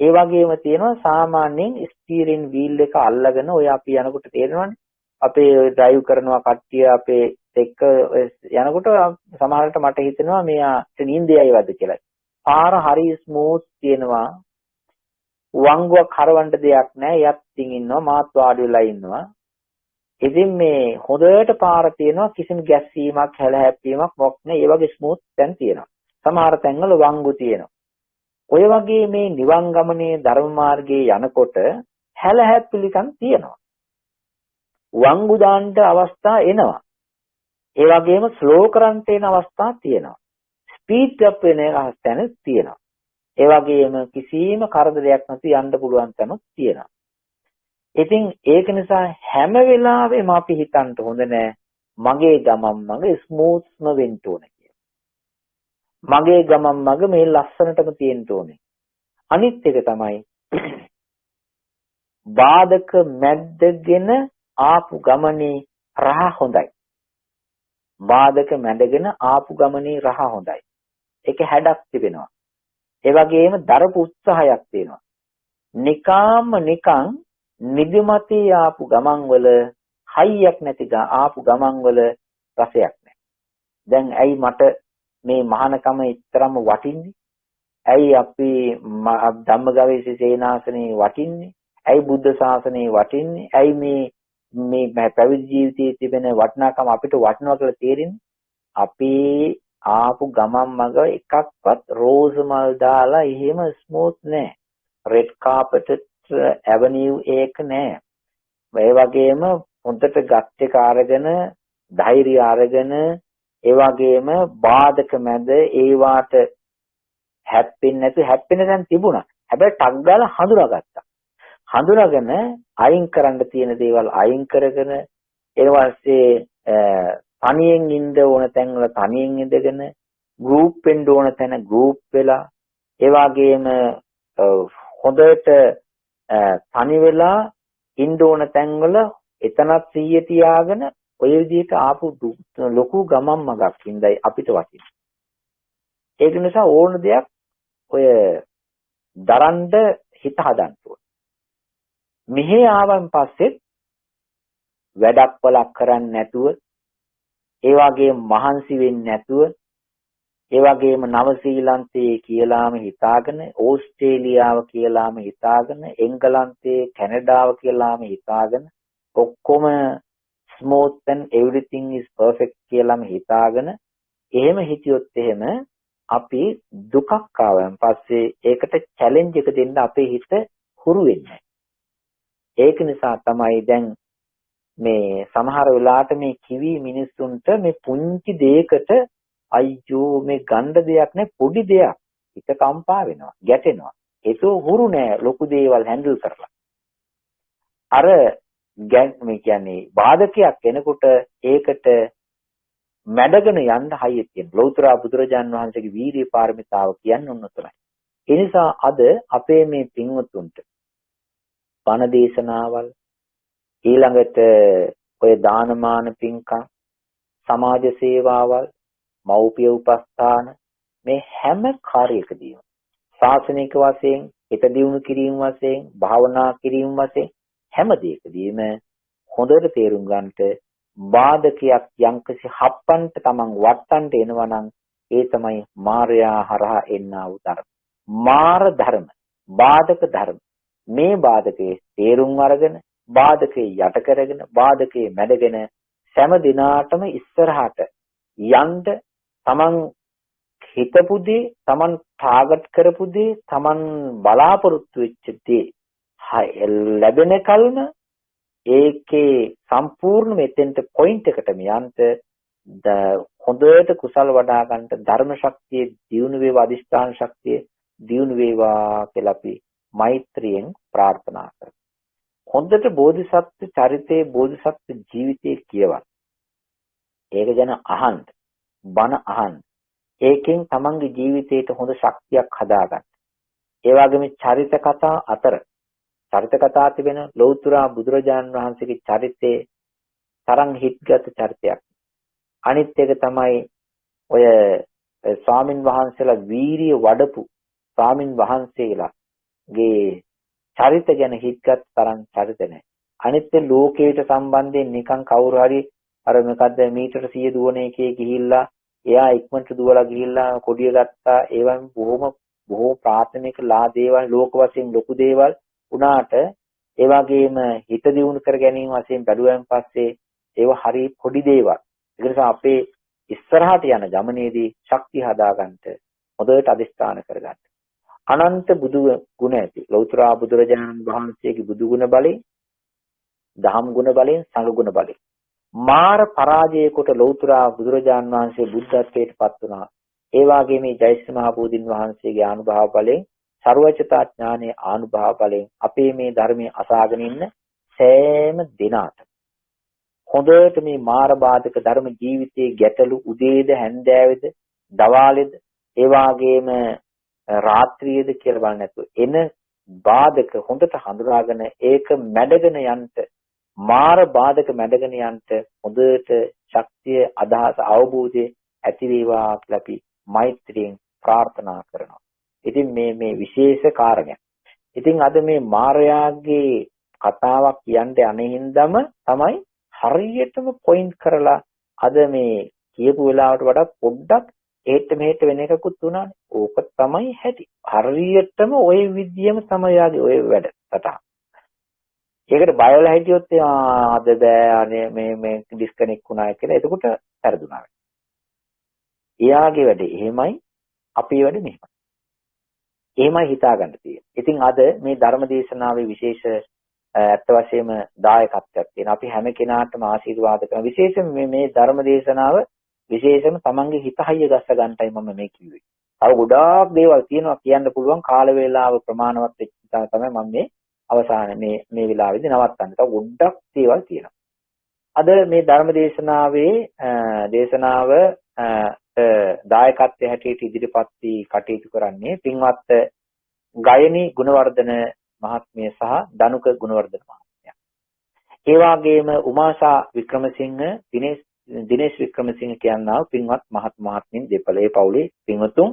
ඒ වගේම තියෙනවා සාමාන්‍යයෙන් ස්ටියරින් වීල් එක අල්ලගෙන ඔය අපි යනකොට තේරෙනවනේ. අපේ ඩ්‍රයිව් කරනවා කට්ටිය අපේ එක්ක යනකොට සමහරවිට මට හිතෙනවා මෙයා නිින්දේයි වද කියලා. පාර හරි ස්මූත් තියෙනවා. වංගුවක් හරවන්න දෙයක් නැහැ. යත් ඉතින් ඉන්නවා මාත් වාඩි වෙලා ඉන්නවා. ඉතින් මේ හොඳට පාර තියෙනවා කිසිම ගැස්සීමක් හැලහැප්පීමක් මොක් නැහැ. ඒ වගේ ස්මූත් තැන් තියෙනවා. සමහර තැන්වල වංගු තියෙනවා. ඔය වගේ මේ නිවන් ගමනේ ධර්ම මාර්ගයේ යනකොට හැලහැප්පිලිකම් තියෙනවා. වංගු දාන්න අවස්ථා එනවා. ඒ වගේම ස්ලෝ කරන්ට එන අවස්ථා තියෙනවා. ස්පීඩ් අප් වෙන අවස්ථාවක් තියෙනවා. ඒ වගේම කිසිම කරදරයක් නැති යන්න පුළුවන් තැනක් තියෙනවා. ඉතින් ඒක නිසා හැම වෙලාවෙම අපි හිතන්න හොඳ නෑ මගේ ගමන් මඟ ස්මූත්ම වෙන්න ඕනේ කියලා. මගේ ගමන් මඟ මේ ලස්සනටම තියෙන්න ඕනේ. අනිත් එක තමයි බාධක මැද්දගෙන ආපු ගමනේ රහ හොඳයි. බාධක මැදගෙන ආපු ගමනේ රහ හොඳයි. ඒක හැඩක් තිබෙනවා. ඒ වගේම දරපු උත්සාහයක් තියෙනවා. නිකන් නිදිමතේ ආපු ගමන් වල හයියක් නැති ආපු ගමන් වල රසයක් නැහැ. දැන් ඇයි මට මේ මහානකම ඉතරම වටින්නේ? ඇයි අපි ධම්මගවීසි සේනාසනේ වටින්නේ? ඇයි බුද්ධ ශාසනේ වටින්නේ? ඇයි මේ පැවිදි ජීවිතයේ තිබෙන වටිනාකම අපිට වටිනවා කියලා තේරෙන්නේ? අපි ආපු ගමන් මග එකක්වත් රෝස් මල් දාලා එහෙම ස්මූත් නෑ. රෙඩ් කාපට් ඇවනියු ඒක නෑ. ඒ වගේම හොඳට ගත් එක අරගෙන ධෛර්යය අරගෙන ඒ වගේම බාධක මැද ඒවාට හැප්පෙන්නේ දැන් තිබුණා. හැබැයි ටක් ගාලා හඳුනාගත්තා. හඳුනාගෙන අයින් කරන්න තියෙන දේවල් අයින් කරගෙන ඊට තනියෙන් ඉන්න ඕන තැන් වල තනියෙන් ඉඳගෙන ගෲප් වෙන්න ඕන තැන ගෲප් වෙලා ඒ වගේම හොඳට තනි වෙලා ඉන්න ඕන තැන් වල එතනත් සිහිය තියාගෙන ඔය විදිහට ආපු ලොකු ගමන් මගක් ඉඳයි අපිට වටින්නේ. ඒක නිසා ඕන දෙයක් ඔය දරන්න හිත හදන්න ඕන. මෙහි ආවන් පස්සේ වැඩක් වලක් කරන්නේ නැතුව ඒ වගේම මහන්සි වෙන්නේ නැතුව ඒ වගේම නව ශ්‍රීලන්තයේ කියලාම හිතාගෙන ඕස්ට්‍රේලියාව කියලාම හිතාගෙන එංගලන්තයේ කැනඩාව කියලාම හිතාගෙන ඔක්කොම smooth and everything is perfect කියලාම හිතාගෙන එහෙම හිතියොත් එහෙම අපි දුකක් ආවන් පස්සේ ඒකට චැලෙන්ජ් එක දෙන්න අපේ හිත හුරු වෙන්නේ. ඒක නිසා තමයි දැන් මේ සමහර වෙලාවට මේ කිවි මිනිස්සුන්ට මේ පුංචි දෙයකට අයියෝ මේ ගණ්ඩ දෙයක් නේ පොඩි දෙයක් හිත කම්පා වෙනවා ගැටෙනවා ඒක හුරු නෑ ලොකු දේවල් හැන්ඩල් කරලා අර මේ කියන්නේ බාධකයක් එනකොට ඒකට මැඩගෙන යන්න හයිය තියෙන ලෞතර බුදුරජාන් වහන්සේගේ වීරිය පාරමිතාව කියන්නේ ඔන්න ඔතනයි. ඒ නිසා අද අපේ මේ පින්වතුන්ට බණ දේශනාවල් ඊළඟට ඔය දානමාන පින්කම් සමාජ සේවාවල් මෞපිය උපස්ථාන මේ හැම කාර්යයකදීම ශාසනික වශයෙන් හිත දියුණු කිරීම වශයෙන් භාවනා කිරීම වශයෙන් හැම දෙයකදීම හොඳට තේරුම් ගන්නට බාධකයක් යම්කිසි හප්පන්ට තමන් වට්ටන්ට එනවා නම් ඒ තමයි මායя හරහා එන්නා වූ ධර්ම. මාර ධර්ම, බාධක ධර්ම. මේ බාධකේ තේරුම් අරගෙන බාධකේ යට කරගෙන බාධකේ මැඩගෙන සෑම දිනාටම ඉස්සරහට යන්න තමන් හිතපු දේ තමන් ටාගට් කරපු දේ තමන් බලාපොරොත්තු වෙච්ච දේ ලැබෙන කල්ම ඒකේ සම්පූර්ණ මෙතෙන්ට පොයින්ට් එකටම යන්න හොඳට කුසල් වඩා ගන්නට ධර්ම ශක්තිය දියුණු වේවා අධිෂ්ඨාන ශක්තිය දියුණු වේවා කියලා අපි මෛත්‍රියෙන් ප්‍රාර්ථනා කරමු. හොඳට බෝධිසත්ව චරිතයේ බෝධිසත්ව ජීවිතයේ කියවන්න. ඒක ගැන අහන්න, බණ අහන්න. ඒකෙන් තමන්ගේ ජීවිතයට හොඳ ශක්තියක් හදාගන්න. ඒ වගේම චරිත කතා අතර චරිත කතා තිබෙන ලෞතර බුදුරජාන් වහන්සේගේ චරිතේ තරම් හිත්ගත චරිතයක්. අනිත් එක තමයි ඔය ස්වාමින් වහන්සේලා වීරිය වඩපු ස්වාමින් වහන්සේලාගේ චරිත ගැන හිත්ගත් තරම් චරිත නැහැ. අනිත් ලෝකයට සම්බන්ධයෙන් නිකන් කවුරු හරි අර මොකද්ද මීටර 100 දුවන එකේ ගිහිල්ලා එයා ඉක්මනට දුවලා ගිහිල්ලා කොඩිය ගත්තා. ඒවන් බොහෝ ප්‍රාථමික ලා දේවල් ලෝක වශයෙන් ලොකු දේවල් උනාට ඒ වගේම හිත දියුණු කර ගැනීම වශයෙන් බැලුවෙන් පස්සේ ඒව හරි පොඩි දේවල්. ඒ නිසා අපේ ඉස්සරහට යන ගමනේදී ශක්තිය හදාගන්න හොඳට අදිස්ථාන කරගන්න. අනන්ත බුදු ගුණ ඇති ලෞතර බුදුරජාණන් වහන්සේගේ බුදු ගුණ බලයෙන්, දහම් ගුණ බලයෙන්, සංඝ ගුණ බලයෙන් මාර පරාජය කොට ලෞතර බුදුරජාණන් වහන්සේ බුද්ධත්වයට පත් වුණා. ඒ වගේම මේ ජයශ්‍රී මහ බෝධින් වහන්සේගේ ආනුභාව බලයෙන් සර්වචතා ඥානයේ ආනුභාව බලයෙන් අපේ මේ ධර්මයේ අසාගෙන ඉන්න සෑම දිනාට හොඳට මේ මාර බාධක ධර්ම ජීවිතයේ ගැටලු උදේද හැන්දෑවේද දවාලේද ඒ වාගේම රාත්‍රියේද කියලා බලන්නේ නැතුව එන බාධක හොඳට හඳුනාගෙන ඒක මැඩගෙන යන්න මාර බාධක මැඩගෙන යන්න හොඳට ශක්තිය අදහස අවබෝධය ඇති වේවා කියලා අපි මෛත්‍රියෙන් ප්‍රාර්ථනා කරනවා. ඉතින් මේ විශේෂ කාරණයක්. ඉතින් අද මේ මාර්යාගේ කතාවක් කියන්නේ අනෙහින්දම තමයි හරියටම පොයින්ට් කරලා අද මේ කියපු වෙලාවට වඩා පොඩ්ඩක් ඒත් මෙහෙට වෙන එකකුත් උනානේ. ඕක තමයි හැටි. හරියටම ওই විදියම තමයි යාගේ ওই වැඩ සටහන්. ඒකට බයවලා හිටියොත් අද බෑ අනේ මේ ඩිස්කනෙක්ට් වුණා කියලා එතකොට පෙරදුනා. එයාගේ වැඩේ එහෙමයි අපේ වැඩේ මෙහෙමයි. එහෙමයි හිතා ගන්න තියෙන්නේ. ඉතින් අද මේ ධර්ම දේශනාවේ විශේෂ ඇත්ත වශයෙන්ම දායකත්වයක් තියෙනවා. අපි හැම කෙනාටම ආශිර්වාද කරන විශේෂයෙන් මේ ධර්ම දේශනාව විශේෂයෙන්ම තමන්ගේ හිත හයිය ගස්ස ගන්නටයි මම මේ කිව්වේ. තව ගොඩාක් දේවල් තියෙනවා කියන්න පුළුවන් කාල වේලාව ප්‍රමාණවත් වෙච්ච නිසා තමයි මම මේ අවසානයේ මේ වෙලාවේදී නවත්තන්නේ. තව ගොඩක් දේවල් තියෙනවා. අද මේ ධර්ම දේශනාවේ දේශනාව දායකත්වයේ හැටියට ඉදිරිපත් වී කටයුතු කරන්නේ පින්වත් ගයනි ගුණවර්ධන මහත්මිය සහ ධනුක ගුණවර්ධන මහත්මයා. ඒ වගේම උමාසා වික්‍රමසිංහ දිනේෂ් වික්‍රමසිංහ කියනවා පින්වත් මහත්මීන් දෙපළේ පවුලේ පින්වතුන්.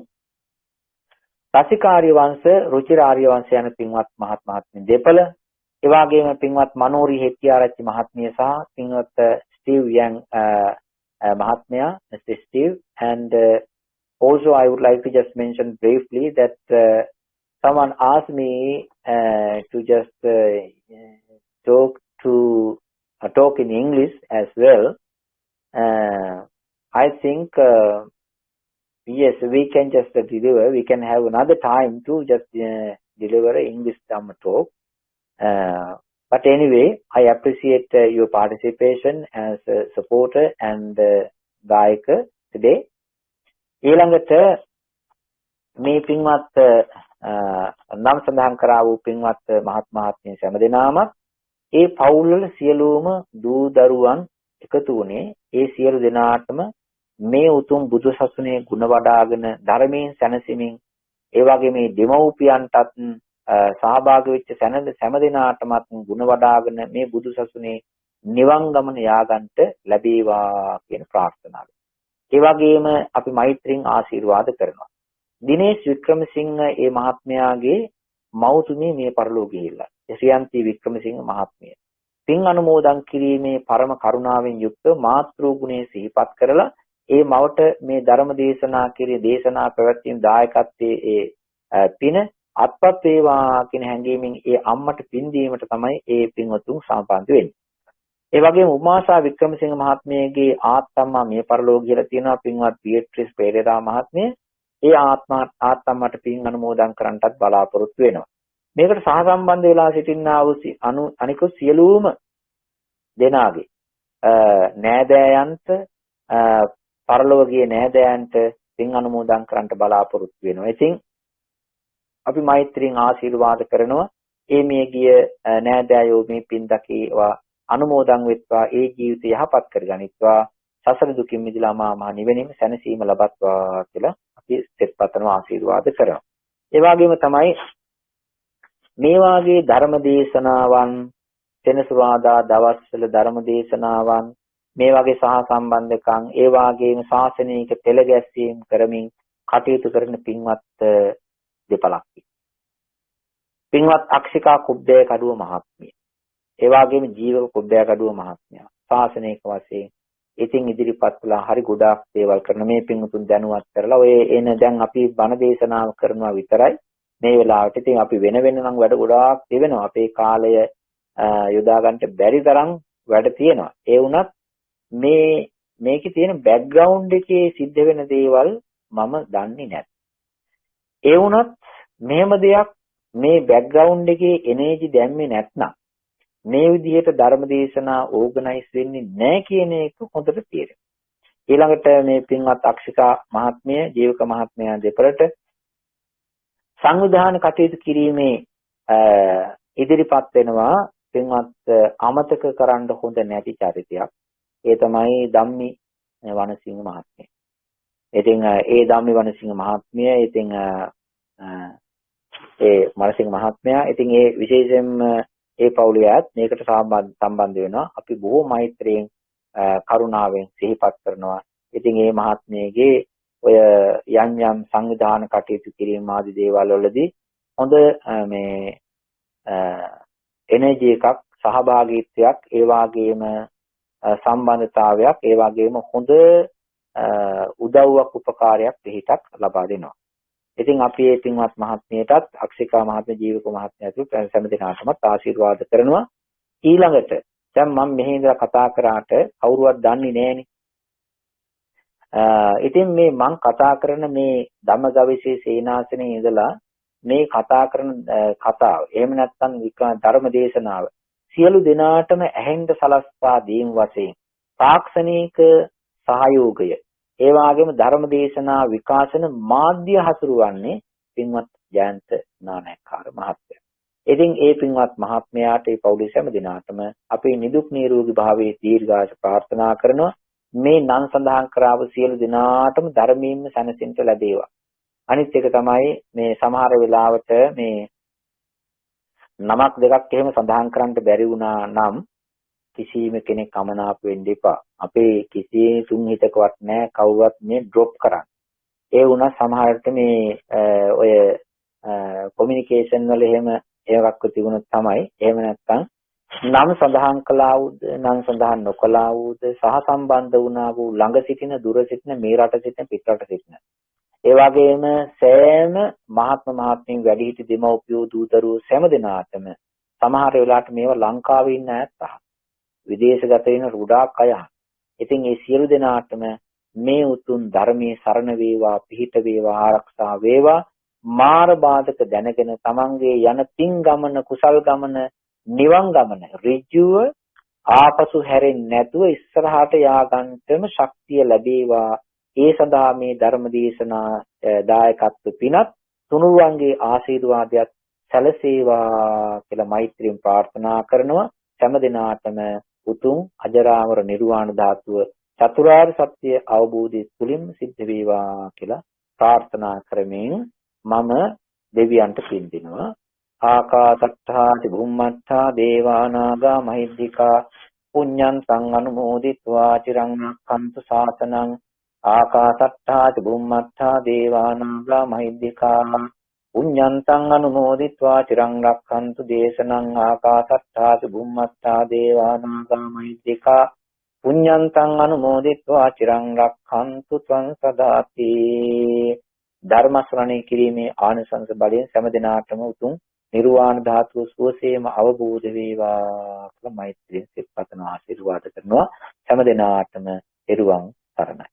රසිකාර්ය වංශ රුචිර ආර්ය වංශ යන පින්වත් මහත්මීන් දෙපළ. ඒ වගේම පින්වත් මනෝරි හෙට්ටිආරච්චි මහත්මිය සහ පින්වත් ස්ටීව් යන් Mahatmya, Mr. Steve, and also I would like to just mention briefly that someone asked me to just talk in English as well. I think yes, we can just deliver. We can have another time to just deliver an English Dhamma talk. But anyway, I appreciate your participation as a supporter and දායක today. ඊළඟට මේ පින්වත් නම් සඳහන් කරා වූ පින්වත් මහත්මයාත්මිය හැමදෙනාම ඒ පවුල්වල සියලුම දූ දරුවන් එකතු වුණේ ඒ සියලු දෙනාටම මේ උතුම් බුදු සසුනේ ගුණ වඩාගෙන ධර්මයෙන් සැනසෙමින් ඒ වගේ මේ දෙමව්පියන්ටත් සහභාගී වෙච්ච හැම දිනාටමත් ගුණ වඩාගෙන මේ බුදු සසුනේ නිවන් ගමන යාගන්ට ලැබේවා කියන ප්‍රාර්ථනාව. ඒ වගේම අපි මෛත්‍රියෙන් ආශිර්වාද කරනවා. දිනේෂ් වික්‍රමසිංහ මේ මහත්මයාගේ මව්තුමිය මේ පරලෝක ගිහිල්ලා. ශ්‍රියන්ති වික්‍රමසිංහ මහත්මිය. පින් අනුමෝදන් කිරීමේ පරම කරුණාවෙන් යුක්ත මාතෘ ගුණයේ සිහිපත් කරලා ඒ මවට මේ ධර්ම දේශනා දේශනා පැවැත්වීම දායකත්වයේ ඒ පින අත්පත් වේවා කියන හැඟීමෙන් ඒ අම්මට පින් දීමට තමයි ඒ පින්වතුන් සම්බන්ධ වෙන්නේ. ඒ වගේම උමාසා වික්‍රමසිංහ මහත්මියගේ ආත්තම්මා මිය පරලෝක කියලා තියෙනවා පින්වත් බීට්‍රිස් පෙරේරා මහත්මිය. ඒ ආත්තම්මට පින් අනුමෝදන් කරන්නටත් බලාපොරොත්තු වෙනවා. මේකට සහසම්බන්ධ වෙලා සිටින්නා වූ අනිකුත් සියලුම දෙනාගේ නෑදෑයන්ට පරලෝකීය නෑදෑයන්ට පින් අනුමෝදන් කරන්නට බලාපොරොත්තු වෙනවා. ඉතින් අපි මෛත්‍රියෙන් ආශිර්වාද කරනවා. ඒ මේ ගිය නෑදෑයෝ මේ පින් දකේවා අනුමෝදන් වෙත්වා ඒ ජීවිතය යහපත් කරගනිත්වා සසර දුකින් මිදලා මහ නිවෙනින් සැනසීම ලබත්වා කියලා අපි සෙත්පතන ආශිර්වාද කරනවා. ඒ වගේම තමයි මේ වාගේ ධර්ම දේශනාවන් සෙනසුරාදා දවස්වල ධර්ම දේශනාවන් මේ වගේ සහ සම්බන්ධකම් ඒ වාගේම ශාසනික පෙළ ගැස්වීම් කරමින් කටයුතු කරන පින්වත් දෙපළක්. පින්වත් අක්ෂිකා කුබ්බේ කඩුව මහත්මිය. ඒ වගේම ජීවක කුබ්බේ කඩුව මහත්මිය. ශාසනික වශයෙන් ඉතින් ඉදිරිපත් කළා හරි ගොඩාක් දේවල් කරන මේ පින්තුන් දැනුවත් කරලා ඔය එන දැන් අපි බණ දේශනාව කරනවා විතරයි මේ වෙලාවට. ඉතින් අපි වෙන නම් වැඩ ගොඩාක් තිබෙනවා. අපේ කාලය යොදා ගන්නට බැරි තරම් වැඩ තියෙනවා. ඒ වුණත් මේකේ තියෙන බෑග්ග්‍රවුන්ඩ් එකේ සිද්ධ වෙන දේවල් මම දන්නේ නැහැ. ඒ වුණත් මෙහෙම දෙයක් මේ බෑග්ග්‍රවුන්ඩ් එකේ එනර්ජි දැම්මේ නැත්නම් මේ විදිහට ධර්ම දේශනා ඕගනයිස් වෙන්නේ නැහැ කියන එක හොඳට තේරෙනවා. ඊළඟට මේ පින්වත් අක්ෂිකා මහත්මිය, ජීවක මහත්මයා දෙපළට සංවිධාන කටයුතු කිරීමේ ඉදිරිපත් වෙනවා. පින්වත් අමතක කරන්න හොඳ නැති චරිතයක්. ඒ තමයි ධම්මි වනසිංහ මහත්මිය. ඉතින් ඒ ධම්මි වනසිංහ මහත්මිය ඉතින් ඒ වනසිංහ මහත්මයා ඉතින් ඒ විශේෂයෙන්ම ඒ පවුලියත් මේකට සම්බන්ධ වෙනවා. අපි බොහෝ මෛත්‍රියෙන් කරුණාවෙන් සිහිපත් කරනවා. ඉතින් මේ මහත්මියගේ ඔය යම් යම් සංවිධාන කටයුතු කිරීම ආදී දේවල් වලදී හොඳ මේ එනර්ජි එකක් සහභාගීත්වයක් ඒ වගේම සම්බන්ධතාවයක් ඒ වගේම හොඳ උදව්වක් උපකාරයක් පිටක් ලබා දෙනවා. ඉතින් අපි මේ පින්වත් මහත්මියටත් අක්ෂිකා මහත්මිය ජීවක මහත්මිය ඇතුළු සෑම දෙනාටමත් ආශිර්වාද කරනවා. ඊළඟට දැන් මම මෙහි ඉඳලා කතා කරාට කවුරුවත් දන්නේ නැහෙනි. ඉතින් මේ මම කතා කරන මේ ධම්මගවිසී සේනාසනේ ඉඳලා මේ කතා කරන කතාව එහෙම නැත්නම් ධර්ම දේශනාව සියලු දෙනාටම ඇහෙන්න සලස්වා දීම් වශයෙන් තාක්ෂණික සහයෝගය ඒ වගේම ධර්ම දේශනා විකාශන මාධ්‍ය හසුරුවන්නේ පින්වත් ජයන්ත නානායක්කාර මහත්මයා. ඉතින් ඒ පින්වත් මහත්මයාට ඒ පවුලේ හැම දිනාටම අපේ නිදුක් නිරෝගී භාවයේ දීර්ඝායුෂ ප්‍රාර්ථනා කරනවා. මේ නම් සඳහන් කරාව සියලු දිනාටම ධර්මයෙන්ම සැනසෙන්න ලැබේවා. අනිත් එක තමයි මේ සමහර වෙලාවට මේ නමක් දෙකක් එහෙම සඳහන් කරන්න බැරි වුණා නම් කිසිම කෙනෙක් අමනාප වෙන්න එපා. අපේ කිසි තුන් හිතකවත් නැහැ කවුරුවත් මේ ඩ්‍රොප් කරන්න. ඒ වුණා සමහරට මේ ඔය කොමියුනිකේෂන් වල එහෙම ඒවක් තිබුණොත් තමයි. එහෙම නැත්නම් නම් සඳහන් කළා වූද නම් සඳහන් නොකළා වූද සහ සම්බන්ධ වුණා වූ ළඟ සිටින දුර සිටින මේ රට සිටින පිට රට සිටින ඒ වගේම සෑම මහත්මීන් වැඩිහිටි දෙමව්පියෝ දූදරුවෝ සෑම දෙනාටම සමහර වෙලාවට මේවා ලංකාවේ ඉන්න අයත් විදේශගත වෙන රුඩාක් අය. ඉතින් මේ සියලු දෙනාටම මේ උතුම් ධර්මයේ සරණ වේවා පිහිට වේවා ආරක්ෂා වේවා මාර බාධක දැනගෙන තමන්ගේ යන පින් ගමන කුසල් ගමන නිවන් ගමන ඍජුව ආපසු හැරෙන්නේ නැතුව ඉස්සරහට යාගන්ටම ශක්තිය ලැබේවා. ඒ සඳහා මේ ධර්ම දේශනා දායකත්ව පිනත් තුනුරුවන්ගේ ආශිර්වාදයක් සැලසේවා කියලා මෛත්‍රියෙන් ප්‍රාර්ථනා කරනවා. හැම දිනාටම උතුම් අජරාමර නිර්වාණ ධාතුව චතුරාර්ය සත්‍ය අවබෝධය තුලින් සිද්ධ වේවා කියලා ප්‍රාර්ථනා කරමින් මම දෙවියන්ට පින් දෙනවා. ආකාසට්ඨා චුම්මට්ඨා දේවානාගා මහිද්దికා පුඤ්ඤන්තං අනුමෝදිत्वा චිරං රක්ඛන්තු ශාසනං. ආකාසට්ඨා චුම්මට්ඨා දේවානාගා මහිද්దికා පුඤ්ඤන්තං අනුමෝදිत्वा චිරං රක්ඛන්තු දේශනං. ආකාසට්ඨා චුම්මට්ඨා දේවානාගා මහිද්దికා පුඤ්ඤන්තං අනුමෝදිत्वा චිරං රක්ඛන්තු ත්වං සදාති. ධර්ම ශ්‍රවණය කිරීමේ ආනිසංස බලයෙන් හැම දිනාටම උතුම් නිර්වාණ ධාතුව සුවසේම අවබෝධ වේවා කියලා මෛත්‍රියෙන් සිත පතන ආශිර්වාද කරනවා. හැම දිනාටම එරුවන් සරණයි.